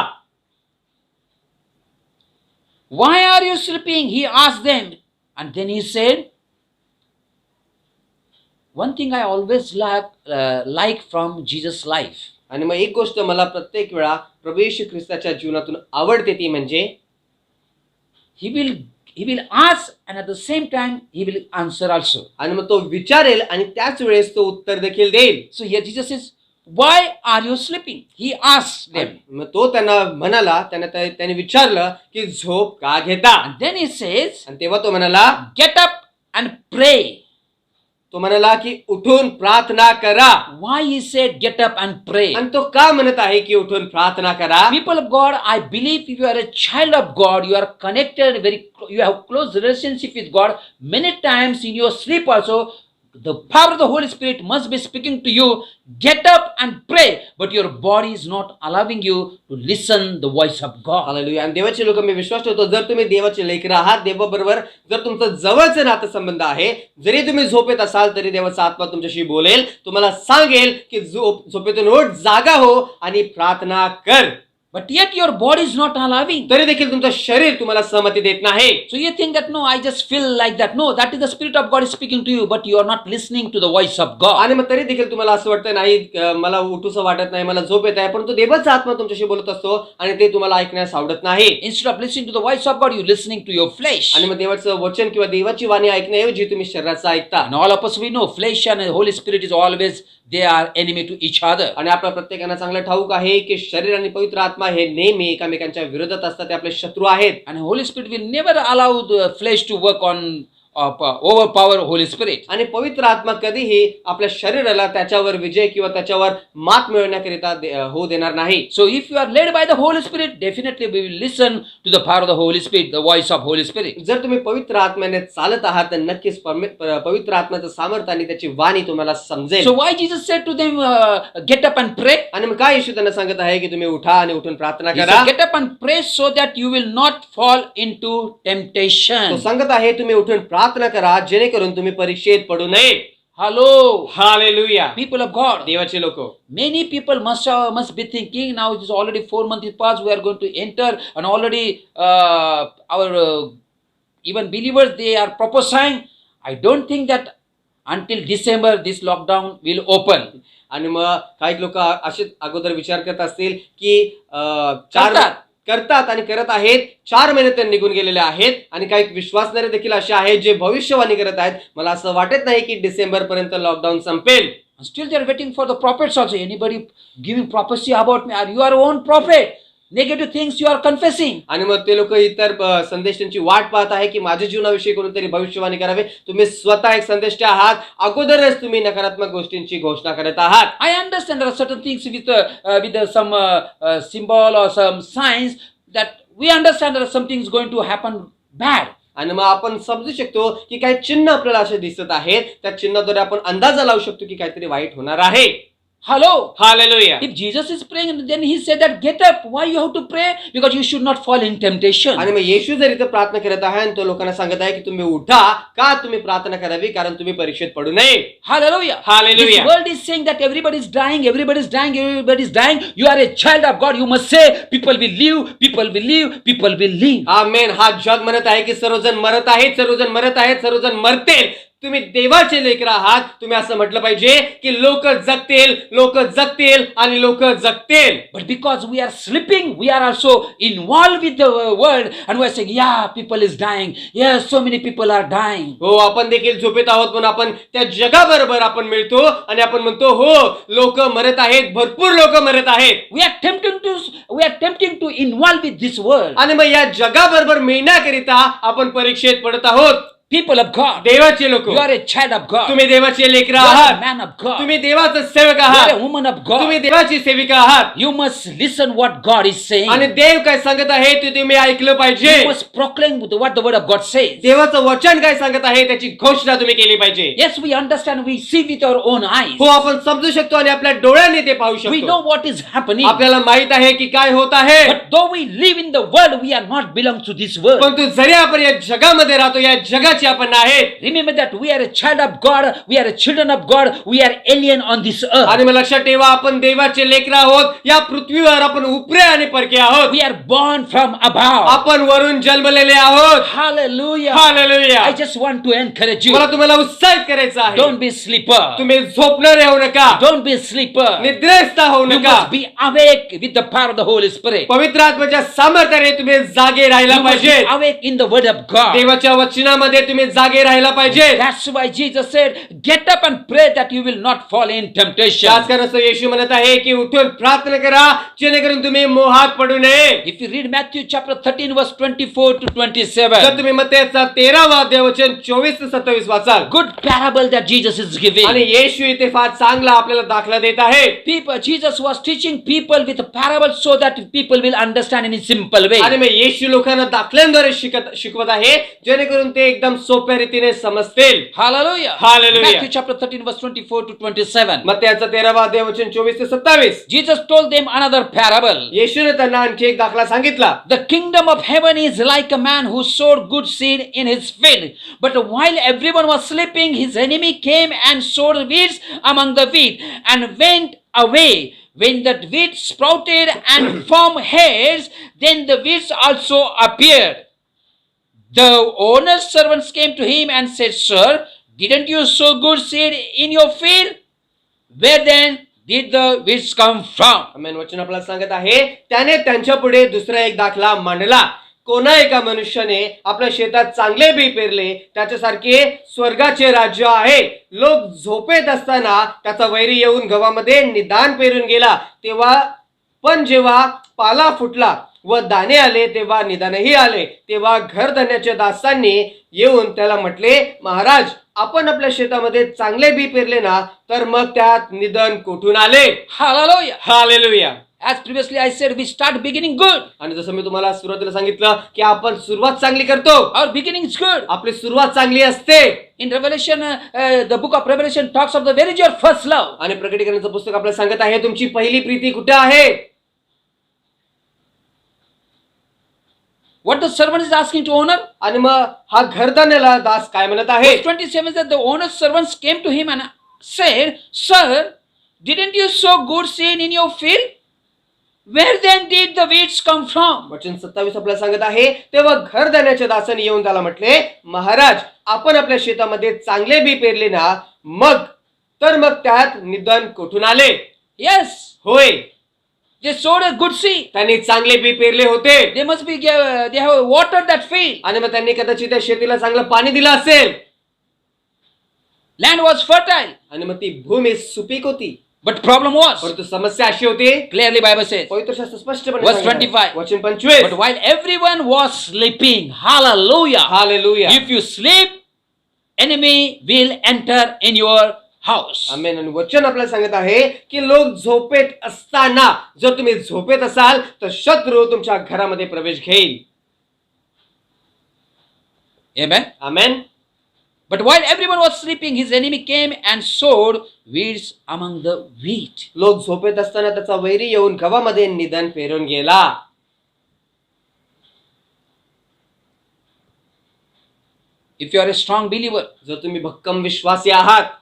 Why are you sleeping? He asked them. And then he said, one thing I always like from Jesus' life. आणि मग एक गोष्ट मला प्रत्येक वेळा प्रभू येशू ख्रिस्ताच्या जीवनातून आवडते ती म्हणजे He will ask, and at the same time he will answer also. आणि मग तो विचारेल आणि त्याच वेळेस तो उत्तर देखील देईल. So here Jesus says, "Why are you sleeping?" He asks them. मग तो त्यांना म्हणाला, त्याने विचारलं की झोप का घेता? And then he says, आणि तेव्हा तो म्हणाला, "Get up and pray." तो म्हणाला की उठून प्रार्थना करा. Why he said, "Get up and pray"? आणि तो का म्हणत आहे की उठून प्रार्थना करा? People of God, I believe if you are a child of God, you are connected you have close relationship with God. Many times in your sleep also, the power of the Holy Spirit must be speaking to you. Get up and pray, but your body is not allowing you to listen the voice of God. Hallelujah. आणि देवाचे लोक, मी विश्वास ठेवतो, जर तुम्ही देवाचे लेकरं आहात, देवाबरोबर जर तुमचं जवळचं नातं संबंध आहे, जरी तुम्ही झोपेत असाल तरी देवाचा आत्मा तुमच्याशी बोलेल, तुम्हाला सांगेल की झोपेतून उठ, जागा हो आणि प्रार्थना कर. But yet your body is not allowing. तरी देखील तुमचं शरीर तुम्हाला सहमती देत नाही. So you think that, no, I just feel like that. No, that is the Spirit of God is speaking to you, but you are not listening to the voice of God. आणि मग तरी देखील तुम्हाला असं वाटतं नाही, मला उठूसं वाटत नाही, मला झोप येत आहे, परंतु देवाचा आत्मा तुमच्याशी बोलत असतो आणि ते तुम्हाला ऐकण्यास आवडत नाही. Instead of listening to the voice of God, you listening to your flesh. आणि मग देवाचं वचन किंवा देवाची वाणी ऐकण्याऐवजी तुम्ही शरीराचं ऐकता. And all of us, we know flesh and Holy Spirit is always, they are enemy to each other. आणि आपल्या प्रत्येकांना चांगलं ठाऊक आहे की शरीर आणि पवित्र आत्मा हे नेहमी एकामेकांच्या विरोधात असतात, ते आपले शत्रू आहेत. And Holy Spirit will never allow the flesh to work on overpower Holy Spirit. आणि पवित्र आत्मा कधीही आपल्या शरीराला त्याच्यावर विजय किंवा त्याच्यावर मात मिळवण्याकरिता होऊ देणार नाही. So if you are led by the Holy Spirit, definitely we will listen to the power of the Holy Spirit, the voice of Holy Spirit. जर तुम्ही पवित्र आत्म्याने चालत आहात तर नक्कीच पवित्र आत्म्याचं सामर्थ्य आणि त्याची वाणी तुम्हाला समजेल. So why Jesus said to them, get up and pray? आणि मग काय येशू त्यांना सांगत आहे की तुम्ही उठा आणि उठून प्रार्थना He करा. said, get up and pray so that you will not fall into temptation. तो सांगत आहे तुम्ही उठून प्रार्थना करा जेणेकरून तुम्ही परीक्षेत पडू नये. Hello, hallelujah. people of God. देवाचे लोक, Many people must be thinking, now it is already 4 months is past, we are going to enter, and already our even believers, they are prophesying. I don't think that until December this lockdown will open. आणि मग काही लोक असे अगोदर विचार करत असतील की करतात आणि करत आहेत, 4 महिने तर निघून गेलेले आहेत. आणि काही विश्वासणारे देखील असे आहेत जे भविष्यवाणी करत आहेत, मला असं वाटत नाही की डिसेंबर पर्यंत लॉकडाऊन संपेल. Still they are waiting for the prophets also. Anybody giving prophecy about me? Are you your own prophet? Negative things you are confessing. आणि मग ते लोक इतर संदेशांची वाट पाहत आहे की माझ्या जीवनाविषयी कोणतरी भविष्यवाणी करावे. तुम्ही स्वतः एक संदेश आहात, अगोदरच तुम्ही नकारात्मक गोष्टींची घोषणा करत आहात. I understand there are certain things with some symbol or some signs that we understand that something is going to happen bad. आणि मग आपण समजू शकतो की काही चिन्ह आपल्याला असे दिसत आहेत, त्या चिन्हाद्वारे आपण अंदाजा लावू शकतो की काहीतरी वाईट होणार आहे. Hello. Hallelujah. If Jesus is praying, then he said that get up. Why you have to pray? Because you should not fall in temptation. आणि मग येशू जर इथे प्रार्थना करत आहे आणि तो लोकांना सांगत आहे की तुम्ही उठा, का तुम्ही प्रार्थना करावी, कारण तुम्ही परीक्षेत पडू नये. Hallelujah. Hallelujah. This world is saying that everybody is dying, everybody is dying, everybody is dying. You are a child of God. You must say, people will live, people will live, people will live. आमेन. हा जग म्हणत आहे की सर्वजण मरत आहेत, सर्वजण मरत आहेत, सर्वजण मरतील. तुम्ही देवाचे लेकरं आहात, तुम्ही असं म्हटलं पाहिजे की लोक जगतील, लोक जगतील आणि लोक जगतील. But because we are sleeping, we are also involved with the world, and we are saying, yeah, people is dying. Yes, so many people are dying. हो, आपण देखील झोपेत आहोत, पण आपण त्या जगाबरोबर आपण मिळतो आणि आपण म्हणतो हो, लोक मरत आहेत, भरपूर लोक मरत आहेत. We are tempting to involve with this world. आणि मग या जगाबरोबर मिळण्याकरिता आपण परीक्षेत पडत आहोत. People of God, देवाचे लोक, you are a child of God. तुम्ही देवाचे लेकरं You are a आहात, man of God. तुम्ही देवाचे सेवक You are a आहात, woman of God. तुम्ही देवाची सेविका आहात. You must listen what God is saying. आणि देव काय सांगत आहे ते तुम्ही ऐकलं पाहिजे. You must proclaim what the word of God says. देवाचं वचन काय सांगत आहे त्याची घोषणा तुम्ही केली पाहिजे. Yes, we understand. We see with our own eyes. हो, आपण समजू शकतो आणि आपल्या डोळ्यांनी ते पाहू We know शकतो. what is happening. आपल्याला माहित आहे की काय होत आहे. But though we live in the world, we are not belong to this world. परंतु जरी आपण या जगामध्ये राहतो, या जगाचे देवाचे आपण आहेत. Remember that we are a child of God, we are a children of God, we are alien on this earth. आणि मग लक्षात ठेवा, आपण देवाचे लेकरं आहोत. या पृथ्वीवर आपण उपरे आणि परके आहोत. We are born from above. आपण वरून जन्मलेले आहोत. Hallelujah. Hallelujah. I just want to encourage you. मला तुम्हाला उत्साहित करायचं आहे. Don't be sleeper. तुम्ही झोपणार राहू नका. Don't be sleeper. निद्रेस्त होऊ You नका. must be awake with the power of the Holy Spirit. पवित्र आत्म्याच्या सामर्थ्याने तुम्ही जागे राहायला You must be पाहिजे. awake in the word of God. देवाच्या वचनामध्ये तुम्ही जागे राहायला पाहिजे. That's why Jesus said, get up and pray that you will not fall in temptation. त्याच कारणास्तव येशू म्हणत आहे की उठून प्रार्थना करा जेणेकरून तुम्ही मोहात पडू नये. If you read Matthew chapter 13 verse 24 to 27, जर तुम्ही मत्तेचा 13वा अध्याय वचन 24 ते 27 वाचाल, good parable that Jesus is giving. आणि येशू इथे फार चांगला आपल्याला दाखला देत आहे. Jesus was teaching people with parables so that people will understand in a simple way. आणि मग येशू लोकांना दाखल्यांद्वारे शिकवत आहे जेणेकरून ते एकदम सोप्या रीतीने समजतील. Hallelujah. Hallelujah. Matthew chapter 13 verse 24 to 27. मत्तेचा 13वा अध्याय वचन 24 ते 27. Jesus told them another parable. येशूने त्यांना आणखी एक दाखला सांगितला. The kingdom of heaven is like a man who sowed good seed in his field. But while everyone was sleeping, his enemy came and sowed weeds among the wheat and went away. When the wheat sprouted and formed heads, then the weeds also appeared. The owner's servants came to him and said, Sir, didn't you sow good seed in your field? Where then did the weeds come from? आमेन. वचन आपल्याला सांगत आहे, त्याने त्यांच्या पुढे दुसरा एक दाखला मांडला. कोणा एका मनुष्याने आपल्या शेतात चांगले बी पेरले, त्याच्यासारखे स्वर्गाचे राज्य आहे. लोक झोपेत असताना त्याचा वैरी येऊन गव्हामध्ये निदान पेरून गेला. पण जेव्हा पाला फुटला व दाणे आले तेव्हा निदानही आले. तेव्हा घरधन्याच्या दासांनी येऊन त्याला म्हटले, महाराज, आपण आपल्या शेतामध्ये चांगले बी पेरले ना, तर मग त्यात निदान कुठून आले? Hallelujah. Hallelujah. As previously I said, we start beginning good. आणि जसं मी तुम्हाला सुरुवातीला सांगितलं की आपण सुरुवात चांगली करतो. Our beginning is good. आपली सुरुवात चांगली असते. In Revelation, the book of Revelation talks of the where is your first love. आणि प्रकटीकरणाचं पुस्तक आपल्याला सांगत आहे तुमची पहिली प्रीती कुठे आहे? What the servant is asking to owner? आणि मग हा घरधन्याला दास काय म्हणत आहे? Verse 27 says the owner's servants came to him and said, Sir, didn't you sow good seed in your field? Where then did the weeds come from? वचन 27 आपल्याला सांगत आहे, तेव्हा घरधन्याच्या दासाने येऊन त्याला म्हटले, महाराज, आपण आपल्या शेतामध्ये चांगले बी पेरले ना, मग त्यात निदान कुठून आले? Yes, होय, they sowed a good seed. त्यांनी चांगले बी पेरले होते. They must be they have watered that field. आणि मग त्यांनी कदाचित त्या शेतीला चांगलं पाणी दिलं असेल. Land was fertile. आणि मग ती भूमी सुपीक होती. But problem was, परंतु समस्या अशी होती, clearly Bible says, पवित्र शास्त्र स्पष्टपणे Verse सांगत आहे. 25. वचन 25. but while everyone was sleeping, hallelujah, hallelujah. if you sleep, enemy will enter in your house. आमेन. आणि वचन आपल्याला सांगत आहे की लोक झोपेत असताना जर तुम्ही झोपेत असाल तर शत्रू तुमच्या घरामध्ये प्रवेश घेईल. Amen. Amen. But while everyone was sleeping, his enemy came and sowed weeds among the wheat. लोक झोपेत असताना त्याचा वैरी येऊन गव्हामध्ये निधन पेरून गेला. If you are a strong believer, जर तुम्ही भक्कम विश्वासी आहात,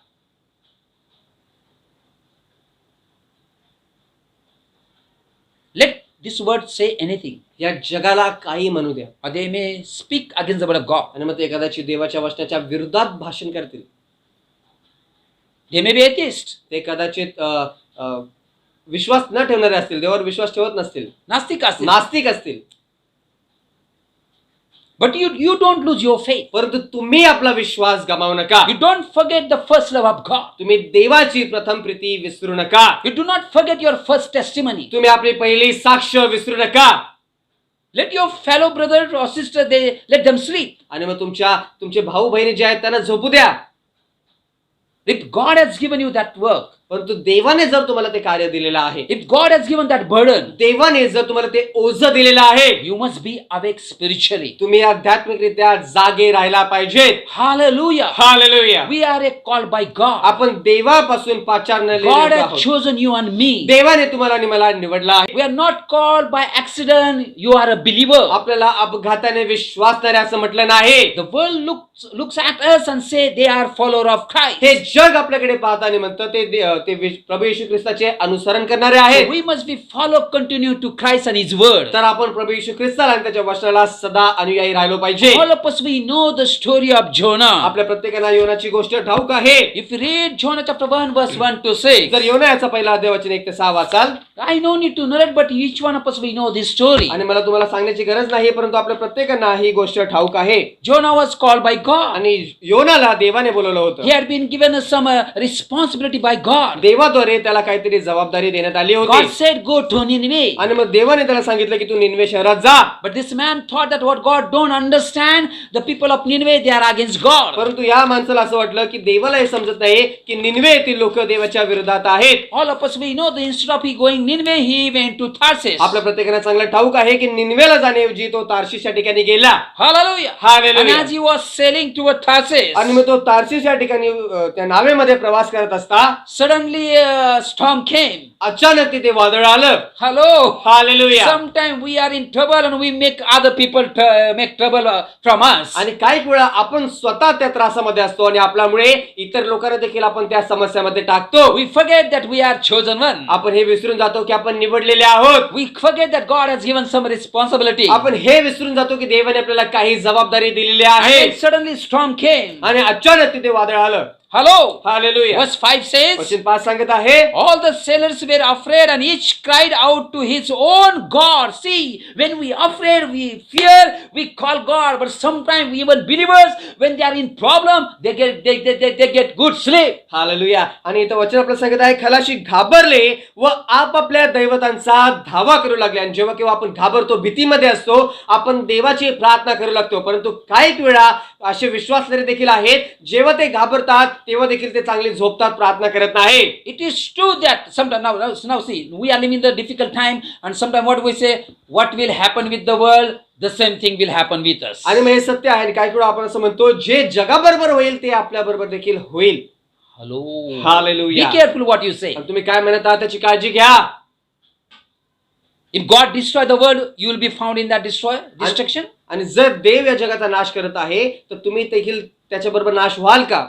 let this word say anything. या जगाला काही म्हणू द्या, Or they may speak against the word of God. आणि मग ते कदाचित देवाच्या वचनाच्या विरोधात भाषण करतील. They may be atheist, ते कदाचित विश्वास न ठेवणारे असतील, देवावर विश्वास ठेवत नसतील, Nastik असतील. नास्तिक असतील. But you don't lose your faith. परंतु तुम्ही आपला विश्वास गमावू नका. You don't forget the first love of God. तुम्ही देवाची प्रथम प्रीती विसरू नका. You do not forget your first testimony. तुम्ही आपली पहिली साक्ष विसरू नका. Let your fellow brother or sister, let them sleep. आणि मग तुमचे भाऊ बहिणी जे आहेत त्यांना झोपू द्या. If God has given you that work, परंतु देवाने जर तुम्हाला ते कार्य दिलेलं आहे, if God has given that burden, देवाने जर तुम्हाला ते ओझं दिलेलं आहे, you must be awake spiritually. तुम्ही आध्यात्मिकरित्या जागे राहायला पाहिजेत. Hallelujah. Hallelujah. We are called by God. आपण देवापासून पाचारलेले God has आहोत. chosen you and me. देवाने तुम्हाला आणि मला निवडला आहे. We are not called by accident. You are a believer. आपल्याला अपघाताने विश्वासणारे असं म्हटलं नाही. The world looks at us and say they are follower of Christ. हे जग आपल्याकडे पाहताना म्हणतं ते प्रभू येशू ख्रिस्ताचे अनुसरण करणारे So आहेत. we must be continue to Christ and His word. तर आपण प्रभू येशू ख्रिस्ताला आणि त्याच्या वचनाला सदा अनुयायी राहिलो पाहिजे. All of us we know the story of Jonah. आपल्या प्रत्येकाला योनाची गोष्ट ठाऊक आहे. If you read Jonah chapter 1 verse 1 to 6, जर योना याचा पहिला अध्याय वचन 1 ते 6 वाचाल, I no need to narrate, but each one of us we know this story. आणि मला तुम्हाला सांगण्याची गरज नाही, परंतु आपल्या प्रत्येकांना ही गोष्ट ठाऊक आहे. Jonah was called by God. आणि योनाला देवाने बोलवलं होतं. He had been given some responsibility by God. देवाद्वारे त्याला काहीतरी जबाबदारी देण्यात आली God होती. said, go to Nineveh. आणि मग देवाने त्याला सांगितलं की तू निनवे शहरात जा. But this man thought that what God don't understand, the people of Nineveh, they are against God. परंतु या माणसाला असं वाटलं की देवाला हे समजत नाही की निनवे येथील लोक देवाच्या विरोधात आहेत. All of us we know that instead of he going Nineveh, he went to Tarsus. आपल्या प्रत्येकाला चांगलं ठाऊक आहे की निनवेला जाण्याऐवजी तो तार्शिश या ठिकाणी गेला. Hallelujah. Hallelujah. And as he was sailing toward Tarsus, आणि मग तो तार्शिश या ठिकाणी त्या नावेमध्ये प्रवास करत असता suddenly a storm came. अचानक तिथे वादळ आलं. Hello. Hallelujah. Sometimes we are in trouble and we make other people make trouble from us. आणि काही वेळा आपण स्वतः त्या त्रासामध्ये असतो आणि आपल्यामुळे इतर लोकांना देखील आपण त्या समस्यामध्ये टाकतो. We forget that we are chosen one. आपण हे विसरून जातो की आपण निवडलेले आहोत. We forget that God has given some responsibility. आपण हे विसरून जातो की देवाने आपल्याला काही जबाबदारी दिलेली And आहे. then suddenly storm came. आणि अचानक तिथे वादळ आलं. Hello. हालेलुया. Verse 5 says, वचन 5 सांगत आहे, all the sailors were afraid and each cried out to his own God. See, when we afraid, we fear, we call God. But sometimes even believers, when they are in problem, they get good sleep. Hallelujah. आणि इथं वचन आपल्याला सांगत आहे, खलाशी घाबरले व आपापल्या दैवतांचा धावा करू लागले. आणि जेव्हा केव्हा आपण घाबरतो, भीतीमध्ये असतो, आपण देवाची प्रार्थना करू लागतो. परंतु काही वेळा असे विश्वासणारे देखील आहेत, जेव्हा ते घाबरतात तेव्हा देखील ते चांगले झोपतात, प्रार्थना करत नाही. It is true that sometimes now see, we are living the difficult time, and sometimes what we say, what will happen with the world, the same thing will happen with us. आणि मग हे सत्य आहे. आणि काही वेळा आपण असं म्हणतो, जे जगाबरोबर होईल ते आपल्या बरोबर देखील होईल. Hello. Hallelujah. Be careful what you say. आणि तुम्ही काय म्हणत आहात त्याची काळजी घ्या. If God destroy the world, you will be found in that destruction. आणि जर देव या जगाचा नाश करत आहे तर तुम्ही देखील त्याच्याबरोबर नाश व्हाल का?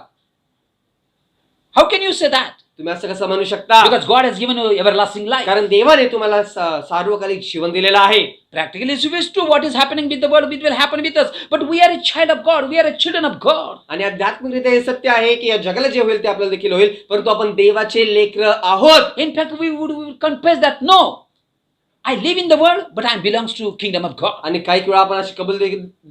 How can you say that? तुम्ही असं कसं म्हणू शकता? Because God has given you everlasting life. कारण देवाने तुम्हाला सार्वकालिक जीवन दिलेलं आहे. Practically, if it is true, what is happening with the world, it will happen with us. But we are a child of God. We are a children of God. आणि आध्यात्मिकरित्या हे सत्य आहे की या जगाला जे होईल ते आपल्याला देखील होईल, परंतु आपण देवाचे लेकरं आहोत. In fact, we would confess that no, I live in the world, but I belongs to kingdom of God. आणि काही वेळा आपण अशी कबूल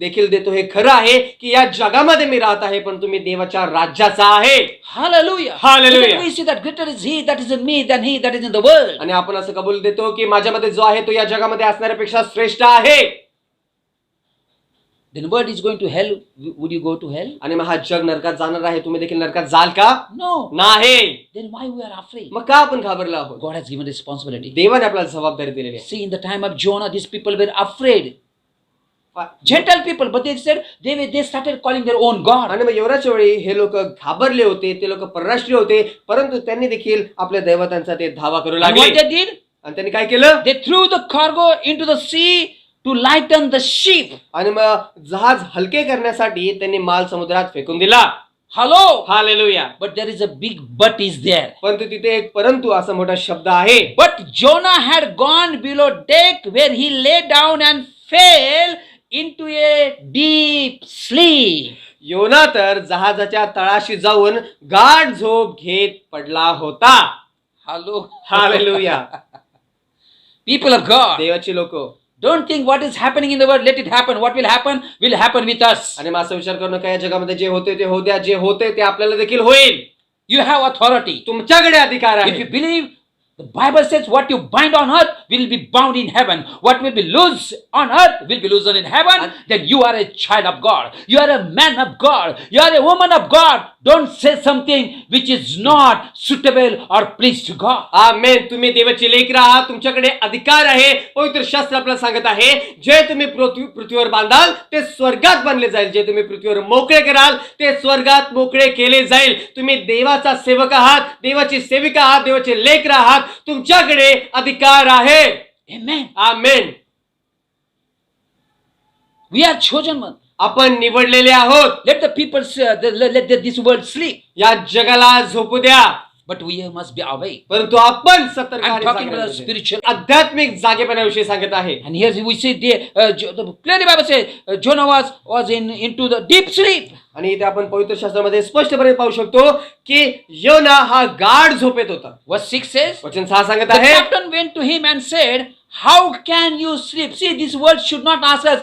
देखील देतो, हे खरं आहे की या जगामध्ये मी राहत आहे, पण तुम्ही देवाच्या राज्याचा आहे. Hallelujah. Hallelujah. Then we see that greater is He that is in me than he that is in the world. आणि आपण असं कबूल देतो की माझ्यामध्ये जो आहे तो या जगामध्ये असणाऱ्यापेक्षा श्रेष्ठ आहे. Then world is going to hell. Would you go to hell? आणि मग हा जग नरकात जाणार आहे, तुम्ही देखील नरकात जाल का? No. नाही. Then why we are afraid? मग का आपण घाबरलो आहोत? God has given responsibility. देवाने आपल्याला जबाबदारी दिलेली आहे. See, in the time of Jonah, these people were afraid. Gentile people, but they said they started calling their own God. आणि मग योनाच्या वेळी हे लोक घाबरले होते, ते लोक परराष्ट्रीय होते, परंतु त्यांनी देखील आपल्या दैवतांचा ते धावा करू And what लागले. they did? आणि त्यांनी काय केलं? They threw the cargo into the sea to lighten the ship. आणि मग जहाज हलके करण्यासाठी त्यांनी माल समुद्रात फेकून दिला. Hello. Hallelujah. But there is a big but is there. परंतु तिथे एक परंतु असा मोठा शब्द आहे. But Jonah had gone below deck where he lay down and fell into a deep sleep. योना तर जहाजाच्या तळाशी जाऊन गाढ झोप घेत पडला होता. Hello. Hallelujah. People of God, देवाची लोक, don't think what is happening in the world, let it happen. What will happen with us. आणि माझा विचार करू नका, या जगामध्ये जे होते ते होऊ द्या, जे होते ते आपल्याला देखील होईल. You have authority. तुमच्याकडे अधिकार If you आहे. believe, The Bible says what you bind on earth will be bound in heaven. What will be loose on earth will be loosened in heaven. Then you are a child of God. You are a man of God. You are a woman of God. Don't say something which is not suitable or pleased to God. आमेन. तुम्ही देवाचे लेकरं आहात. तुमच्याकडे अधिकार आहे. पवित्र शास्त्र आपल्याला सांगत आहे, जे तुम्ही पृथ्वीवर बांधाल ते स्वर्गात बांधले जाईल. जे तुम्ही पृथ्वीवर मोकळे कराल ते स्वर्गात मोकळे केले जाईल. तुम्ही देवाचा सेवक आहात, देवाची सेविका आहात, देवाचे लेकरं आहात. तुमच्याकडे अधिकार आहे. Amen. Amen. We are chosen one. आपण निवडलेले आहोत. Let the people, let this world sleep. या जगाला झोपू द्या, But we must be awake. परंतु आपण सतर्क I'm आणि talking जागे about राहिलो. spiritual. आध्यात्मिक जागेपणाविषयी सांगत आहे. And here we see the clearly Bible says Jonah was into the deep sleep. आणि इथे आपण पवित्र शास्त्रामध्ये स्पष्टपणे पाहू शकतो की योना हा गाढ झोपेत होता. Verse 6 says, वचन 6 सांगत the आहे, captain went to him and said, how can you sleep? See, this world should not ask us,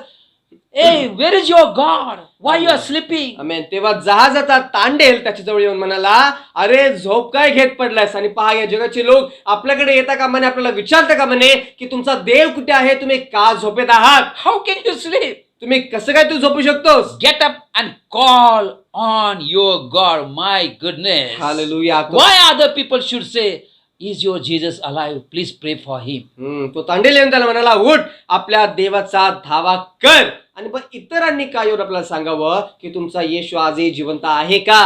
hey, where is your God? Why you are sleeping? आमेन. तेव्हा जहाजाचा तांडेल त्याच्या जवळ येऊन म्हणाला, अरे झोप काय घेत पडलायस? आणि पहा, या जगाचे लोक आपल्याकडे येता का म्हणे, आपल्याला विचारता का म्हणे की तुमचा देव कुठे आहे, तुम्ही का झोपेत आहात? How can you sleep? तुम्ही कसं काय तू झोपू शकतोस? Get up and call on your God. My goodness. Hallelujah. Why other people should say, is your Jesus alive? Please pray for him. तो तांडेल येऊन त्याला म्हणाला, उठ, आपल्या देवाचा धावा कर. आणि पण इतरांनी काय येऊन आपल्याला सांगावं की तुमचा येशू आजही जिवंत आहे का?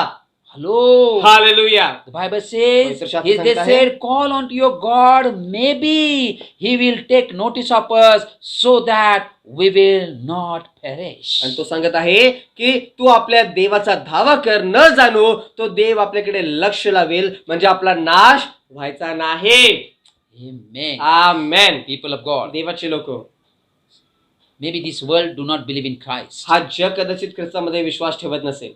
Hello. Hallelujah. The Bible says, पवित्र शास्त्र they सांगत आहे, said, call unto your God. Maybe he will take notice of us so that we will not perish. आणि तो सांगत आहे की तू आपल्या देवाचा धावा कर, न जाणू तो देव आपल्याकडे लक्ष लावेल, म्हणजे आपला नाश व्हायचा नाही. Amen. Amen. People of God. देवाचे लोक, Maybe this world do not believe in Christ, हा जग कदाचित ख्रिस्तामध्ये विश्वास ठेवत नसेल,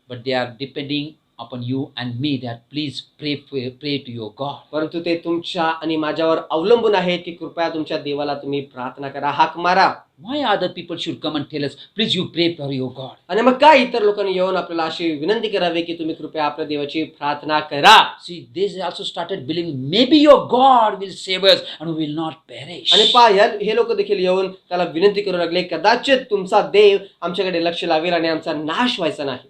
but they are depending upon you and me that please pray to your God. परंतु ते तुमच्या आणि माझ्यावर अवलंबून आहे की कृपया तुमच्या देवाला तुम्ही प्रार्थना करा, हाक मारा. Why other people should come and tell us, please you pray for your God? आणि मग काय इतर लोकांनी येऊन आपल्याला अशी विनंती करावी की तुम्ही कृपया आपल्या देवाची प्रार्थना करा. See, they also started believing maybe your God will save us and we will not perish. आणि पहा, हे लोक देखील येऊन त्याला विनंती करू लागले, कदाचित तुमचा देव आमच्याकडे लक्ष लावेल आणि आमचा नाश व्हायचा नाही.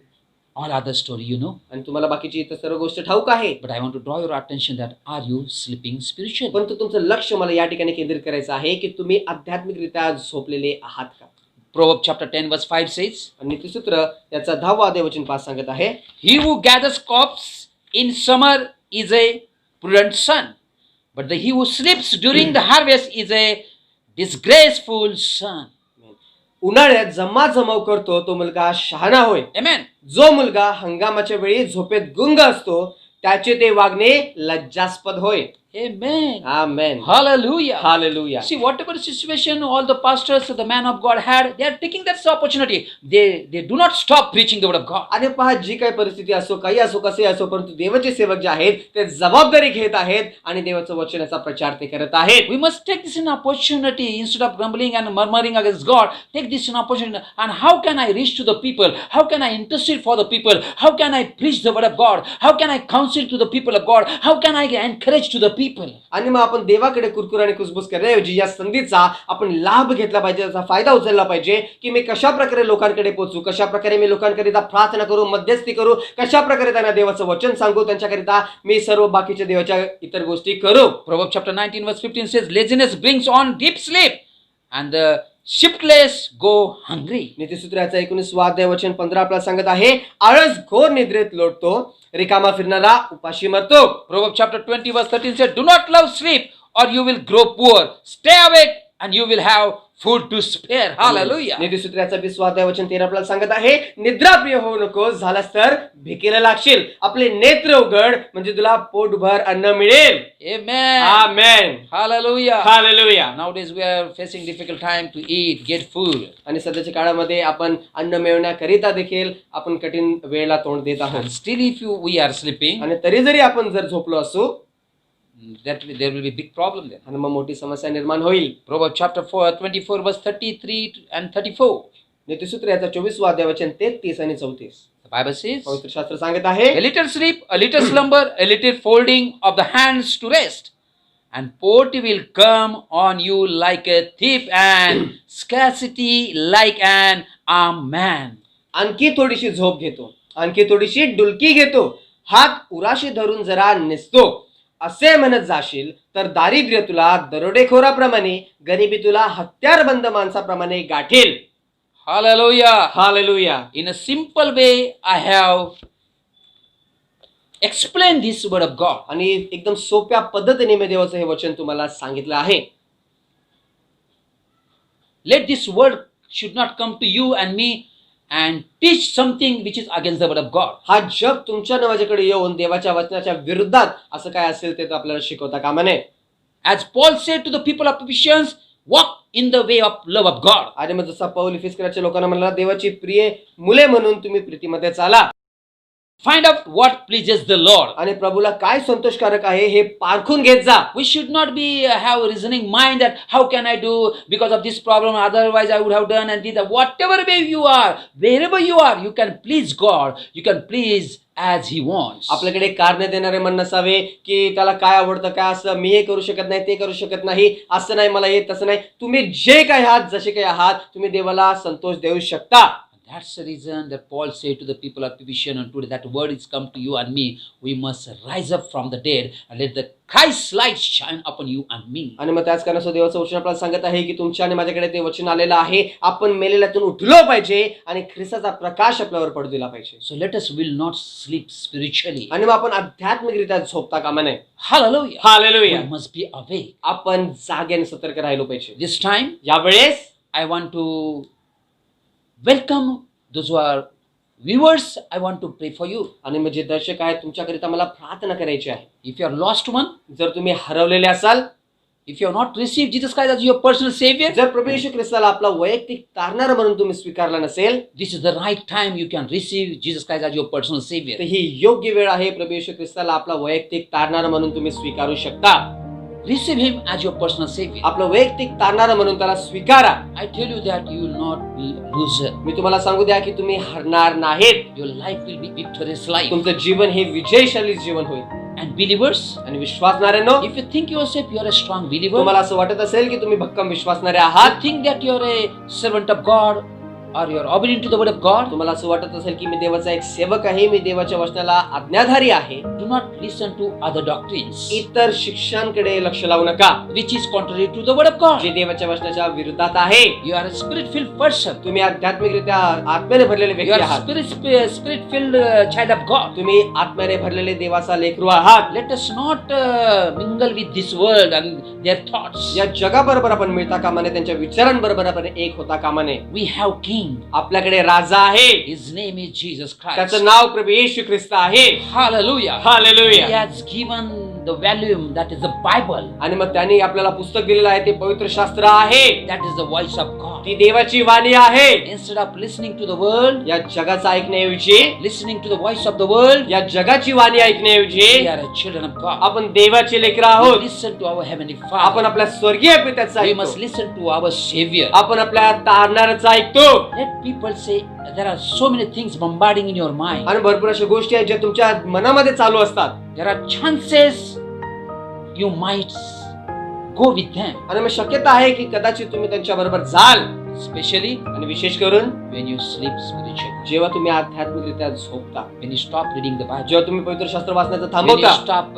All other story, you know. आणि तुम्हाला बाकीची इतर सर्व गोष्ट ठाऊक आहे. But I want to draw your attention that are you sleeping spiritually? परंतु तुमचं लक्ष मला या ठिकाणी केंद्रित करायचं आहे की तुम्ही आध्यात्मिकरित्या झोपलेले आहात का? Proverbs chapter 10 verse 5 says, आणि नीतिसूत्र याचा 10वा अध्यायवचन 5 सांगत आहे, he who gathers crops in summer is a prudent son, but he who sleeps during the harvest is a disgraceful son. उन्हाळ्यात जमाजमाव करतो तो मुलगा शहाणा होय. Amen. जो मुलगा हंगामाच्या वेळी झोपेत गुंग असतो त्याचे ते वागणे लज्जास्पद होय. Amen. Amen. Hallelujah. Hallelujah. See, whatever situation all the pastors, the man of God had, they are taking that opportunity. They do not stop preaching the word of God. आणि पहा, जी काही परिस्थिती असो, काही असो, कसे असो, परंतु देवाचे सेवक जे आहेत ते जबाबदारी घेत आहेत आणि देवाचं वचनाचा प्रचार ते करत आहेत. We must take this an opportunity instead of grumbling and murmuring against God. Take this an opportunity. And how can I reach to the people? How can I intercede for the people? How can I preach the word of God? How can I counsel to the people of God? How can I encourage to the people? आणि मग आपण देवाकडे कुरकुर आणि कुसबुस करण्याऐवजी या संधीचा आपण लाभ घेतला पाहिजे, त्याचा फायदा उचलला पाहिजे की मी कशा प्रकारे लोकांकडे पोहोचू, कशा प्रकारे मी लोकांकरिता प्रार्थना करू, मध्यस्थी करू, कशा प्रकारे त्यांना देवाचं वचन सांगू, त्यांच्याकरिता मी सर्व बाकीच्या देवाच्या इतर गोष्टी करू. Proverbs chapter 19 verse 15 says, laziness brings on deep sleep and the shiftless go hungry. नीतिसूत्राचा 19वा अध्यायवचन 15 आपल्याला सांगत आहे, आळस घोर निद्रेत लोटतो, रिकामा फिरणारा उपाशी मरतो. Proverbs chapter 20 verse 13 says, do not love sleep or you will grow poor. Stay awake and you will have food to spare. Hallelujah. नीतिसूत्राचा 20वा अध्यायवचन 13 आपल्याला सांगत आहे, निद्राप्रिय होऊ नको, झालास तर भिकेला लागशील. आपले नेत्र उघड म्हणजे तुला पोटभर अन्न मिळेल. Amen. Amen. Hallelujah. Hallelujah. Nowadays we are facing difficult time to eat, get food. आणि सध्याच्या काळामध्ये आपण अन्न मिळवण्याकरिता देखील आपण कठीण वेळेला तोंड देत आहोत. And still if we are sleeping, आणि तरी जरी आपण जर झोपलो असू there will be big problem there. आणि मग मोठी समस्या निर्माण होईल. Proverbs chapter 24 verse 33 and 34. नीतिसूत्र याचा 24वा अध्यायवचन 33 आणि 34. The Bible says, पवित्र शास्त्र सांगत आहे, a little sleep, a little slumber, a little folding of the hands to rest. and poverty will come on you like a thief, and scarcity like an armed man. आणखी थोडीशी झोप घेतो, आणखी थोडीशी डुलकी घेतो, हात उराशी धरून जरा निसतो असे म्हणत जाशील तर दारिद्र्य तुला दरोडेखोराप्रमाणे, गरिबी तुला हत्यारबंद माणसाप्रमाणे गाठेल. Hallelujah. Hallelujah. In a simple way, I have explained this word of God. आणि एकदम सोप्या पद्धतीने मी देवाचं हे वचन तुम्हाला सांगितलं आहे. Let this word should not come to you and me and teach something which is against the word of God. हा जग तुमच्या माझ्याकडे येऊन देवाच्या वचनाच्या विरुद्धात असं काय असेल ते तर आपल्याला शिकवता कामा नये. As Paul said to the people of Ephesians, walk in the way of love of God. आणि मग जसा पौल इफिस्कराच्या लोकांना म्हणला, देवाची प्रिय मुले म्हणून तुम्ही प्रीतीमध्ये चाला Find out what pleases the Lord. आणि प्रभूला काय संतोषकारक आहे हे पारखून घेत जा. We should not be have a reasoning mind that how can I do because of this problem, otherwise I would have done and did that. Whatever way you are, wherever you are, you can please God. You can please as He wants. आपल्याकडे कारण देणारे मन नसावे की त्याला काय आवडतं, काय असं मी हे करू शकत नाही, ते करू शकत नाही, असं नाही मला हे तसं नाही. तुम्ही जे काही आहात, जसे काही आहात, तुम्ही देवाला संतोष देऊ शकता. That's the reason that Paul said to the people of Ephesians, and today that word is come to you and me. We must rise up from the dead and let the Christ's light shine upon you and me. आणि मग त्याच कारणास्तव देवाचं वचन आपल्याला सांगत आहे की तुमच्या आणि माझ्याकडे ते वचन आलेलं आहे. आपण मेलेल्यातून उठलो पाहिजे आणि ख्रिस्ताचा प्रकाश आपल्यावर पडू दिला पाहिजे. So let us will not sleep spiritually. आणि मग आपण आध्यात्मिकरित्या झोपता कामा नये. Hallelujah. Hallelujah. We must be awake. आपण जागेने सतर्क राहिलो पाहिजे. This time, यावेळेस I want to welcome those who are viewers. I want to pray for you. आणि मग जे दर्शक आहेत तुमच्याकरिता मला प्रार्थना करायची आहे. If you are lost one, जर तुम्ही हरवलेले असाल, if you have not received Jesus Christ as your personal Savior, जर प्रभू येशू ख्रिस्ताला आपला वैयक्तिक तारणारा म्हणून तुम्ही स्वीकारला नसेल, this is the right time you can receive Jesus Christ as your personal Savior. तर ही योग्य वेळ आहे. प्रभू येशू ख्रिस्ताला आपला वैयक्तिक तारणारा म्हणून तुम्ही स्वीकारू शकता. Receive Him as your personal Savior. आपलं वैयक्तिक तारणारा म्हणून त्याला स्वीकारा. I tell you that you will not be loser. मी तुम्हाला सांगू द्या की तुम्ही हरणार नाहीत. Your life will be victorious life. तुमचं जीवन हे विजयशाली जीवन होईल. And believers, आणि विश्वासणाऱ्यांनो, if you think yourself you are a strong believer, तुम्हाला असं वाटत असेल की तुम्ही भक्कम विश्वासणारे you आहात, think that you are a servant of God or you are obedient to the word of God, तुम्हाला असं वाटत असेल की मी देवाचा एक सेवक आहे, मी देवाच्या वचनाला आज्ञाधारी आहे, do not listen to other doctrines इतर शिक्षणांकडे लक्ष लावू नका, which is contrary to the word of God. जे देवाच्या वचनाच्या विरोधात आहे. You are a spirit-filled person. तुम्ही आध्यात्मिकरित्या आत्म्याने भरलेले You व्यक्ती are a आहात. spirit-filled child of God. तुम्ही आत्म्याने भरलेले देवाचा लेकरू आहात. Let us not mingle with this world and their thoughts. या जगाबरोबर आपण मिळता कामा नये, त्यांच्या विचारांबरोबर आपण एक होता कामा नये. We have King. आपल्याकडे राजा आहे, His name is Jesus Christ. त्याचं नाव प्रभू येशू ख्रिस्त आहे. Hallelujah. Hallelujah. He has given the volume that is the Bible. आणि मग त्यांनी आपल्याला पुस्तक दिलेलं आहे, ते पवित्र शास्त्र आहे. That is the voice of God. ती देवाची वाणी आहे. Instead of listening to the world, या जगाचं ऐकण्याऐवजी, listening to the voice of the world, या जगाची वाणी ऐकण्याऐवजी we are a children of God. आपण देवाचे लेकरं We आहोत. listen to our heavenly आपण Father. आपल्या स्वर्गीय पित्याचं We must ऐकतो. listen to our Savior. आपण आपल्या तारणाऱ्याचं ऐकतो. Let people say there are so many things bombarding in your mind. आणि भरपूर अशा गोष्टी आहेत ज्या तुमच्या मनामध्ये चालू असतात. There are chances you might go with them, आणि मग शक्यता आहे की कदाचित तुम्ही त्यांच्या बरोबर जाल, especially आणि विशेष करून when you sleep spiritually. जेव्हा तुम्ही आध्यात्मिकरित्या झोपता, When you stop reading the Bible. जेव्हा तुम्ही पवित्र शास्त्र वाचण्याचं When you थांबवता, stop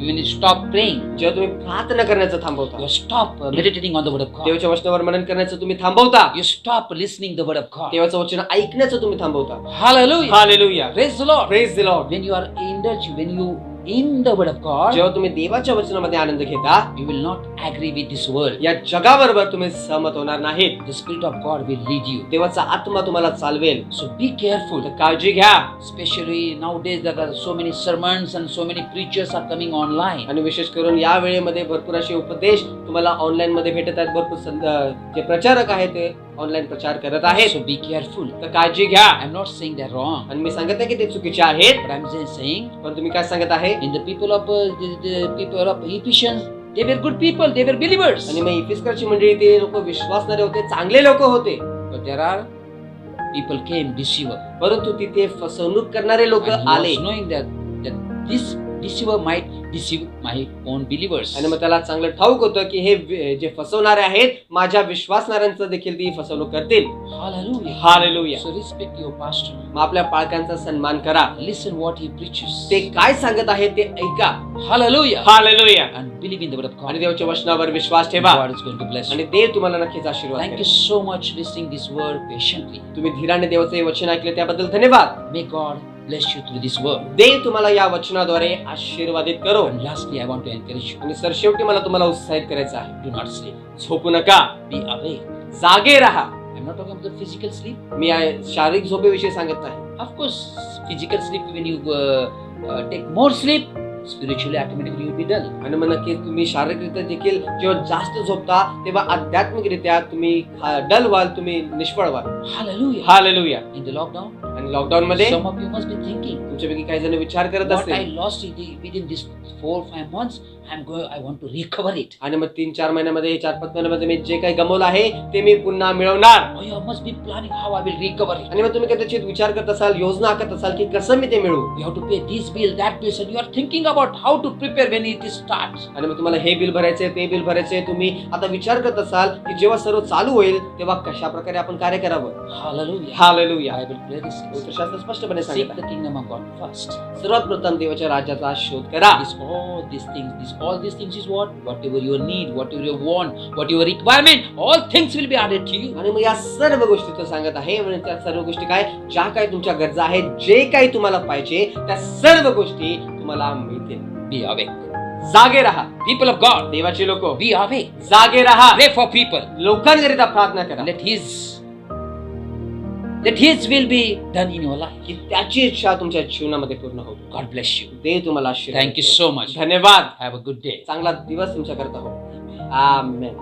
when you stop praying. जेव्हा तुम्ही प्रार्थना करण्याचं थांबवता, You stop meditating on the word of God. देवाच्या वचनावर मनन करण्याचं तुम्ही थांबवता, You stop listening the word of God. देवाचं वचन ऐकण्याचं तुम्ही थांबवता. Hallelujah. Hallelujah. Praise the Lord. Praise the Lord. When you are indulged, when you in the word of God, जेव्हा तुम्ही देवाच्या वचनामध्ये आनंद घेता, you will not agree with this world. या जगाबरोबर तुम्ही सहमत होणार नाहीत. The Spirit of God will lead you. देवाचा आत्मा तुम्हाला चालवेल. So be careful. तर काळजी घ्या. Especially nowadays there are so many sermons and so many preachers are coming online. आणि विशेष करून या वेळेमध्ये भरपूर असे उपदेश तुम्हाला ऑनलाईन मध्ये भेटत आहेत. भरपूर जे प्रचारक आहेत ते ऑनलाईन प्रचार करत आहेत. So be careful. तर काळजी घ्या. I'm not saying they're wrong, आणि मी सांगत आहे की ते चुकीचे आहेत, but I'm just saying पण तुम्ही काय सांगत आहे? in the people of the people of Ephesians, they were good people, they were believers. आणि मग इफिस्करची मंडळी ते लोक विश्वासणारे होते, चांगले लोक होते, But there are people came deceiver. परंतु तिथे फसवणूक करणारे लोक And he आले. was knowing that this deceiver might deceive my own believers. आणि मग त्याला चांगलं ठाऊक होतं की हे जे फसवणारे आहेत माझ्या विश्वासणाऱ्यांचं देखील ती फसवणूक करतील. Hallelujah. Hallelujah. So respect your pastor. मग आपल्या पालकांचा सन्मान करा. Listen what he preaches. ते काय सांगत आहे ते ऐका. Hallelujah. Hallelujah. And believe in the word of God. आणि देवाच्या वचनावर विश्वास ठेवा God is going to bless आणि you. देव तुम्हाला नक्कीच आशीर्वाद Thank you करेल. so much listening this word patiently. तुम्ही धीराने देवाचे हे वचन ऐकले त्याबद्दल धन्यवाद. May God bless you through this word. देव तुम्हाला या वचनाद्वारे आशीर्वादित करो. And lastly, I want to encourage you. आणि सर शेवटी मला तुम्हाला उत्साहित करायचं आहे. Do not sleep. झोपू नका, Be awake. जागे राहा. I'm not talking about the physical sleep. मी शारीरिक झोपेविषयी सांगत नाही. Of course, physical sleep, when you take more sleep, spiritually automatically you will be dull. आणि मग नक्की तुम्ही शारीरिकरित्या देखील जेव्हा जास्त झोपता तेव्हा आध्यात्मिकरित्या तुम्ही डल व्हाल, तुम्ही निष्फळ व्हाल. Hallelujah. Hallelujah. In the lockdown, आणि लॉकडाऊन मध्ये some of you must be thinking, तुमच्यापैकी काही जण विचार करत what I असतील lost within this 4-5 months, I want to recover it. आणि मग 3-4 महिन्यामध्ये 4-5 महिन्यामध्ये मी जे काही गमावलं आहे ते मी पुन्हा मिळवणार. Oh, you must be planning how I will recover it. आणि मग तुम्ही कदाचित विचार करत असाल, योजना आखत असाल की कसं मी ते मिळवू. You have to pay this bill, that bill, and you are thinking about how to prepare when it starts. आणि मग तुम्हाला हे बिल भरायचंय, ते बिल भरायचंय. तुम्ही आता विचार करत असाल की जेव्हा सर्व चालू होईल तेव्हा कशा प्रकारे आपण कार्य करावं. Hallelujah. Hallelujah. Bible clearly says, पवित्रशास्त्र स्पष्टपणे seek सांगत the आहे, kingdom of God first. सर्वात प्रथम देवाच्या राज्याचा शोध करा. All these things is what? Whatever your need, whatever you want, whatever your requirement, all things will be added to you. आणि मग या सर्व गोष्टी तो सांगत आहे. म्हणजे त्या सर्व गोष्टी काय, ज्या काही तुमच्या गरजा आहेत, जे काही तुम्हाला पाहिजे त्या सर्व गोष्टी तुम्हाला मिळतील. Be awake. जागे राहा. People of God, देवाची लोक be awake. जागे राहा. Pray for people. लोकांकरिता प्रार्थना करा Let His will be done in your life. की त्याची इच्छा तुमच्या जीवनामध्ये पूर्ण होईल. God bless you. देव तुम्हाला आशीर्वाद Thank you देवो. so much. धन्यवाद. Have a good day. चांगला दिवस तुमच्याकरता हो. आमेन.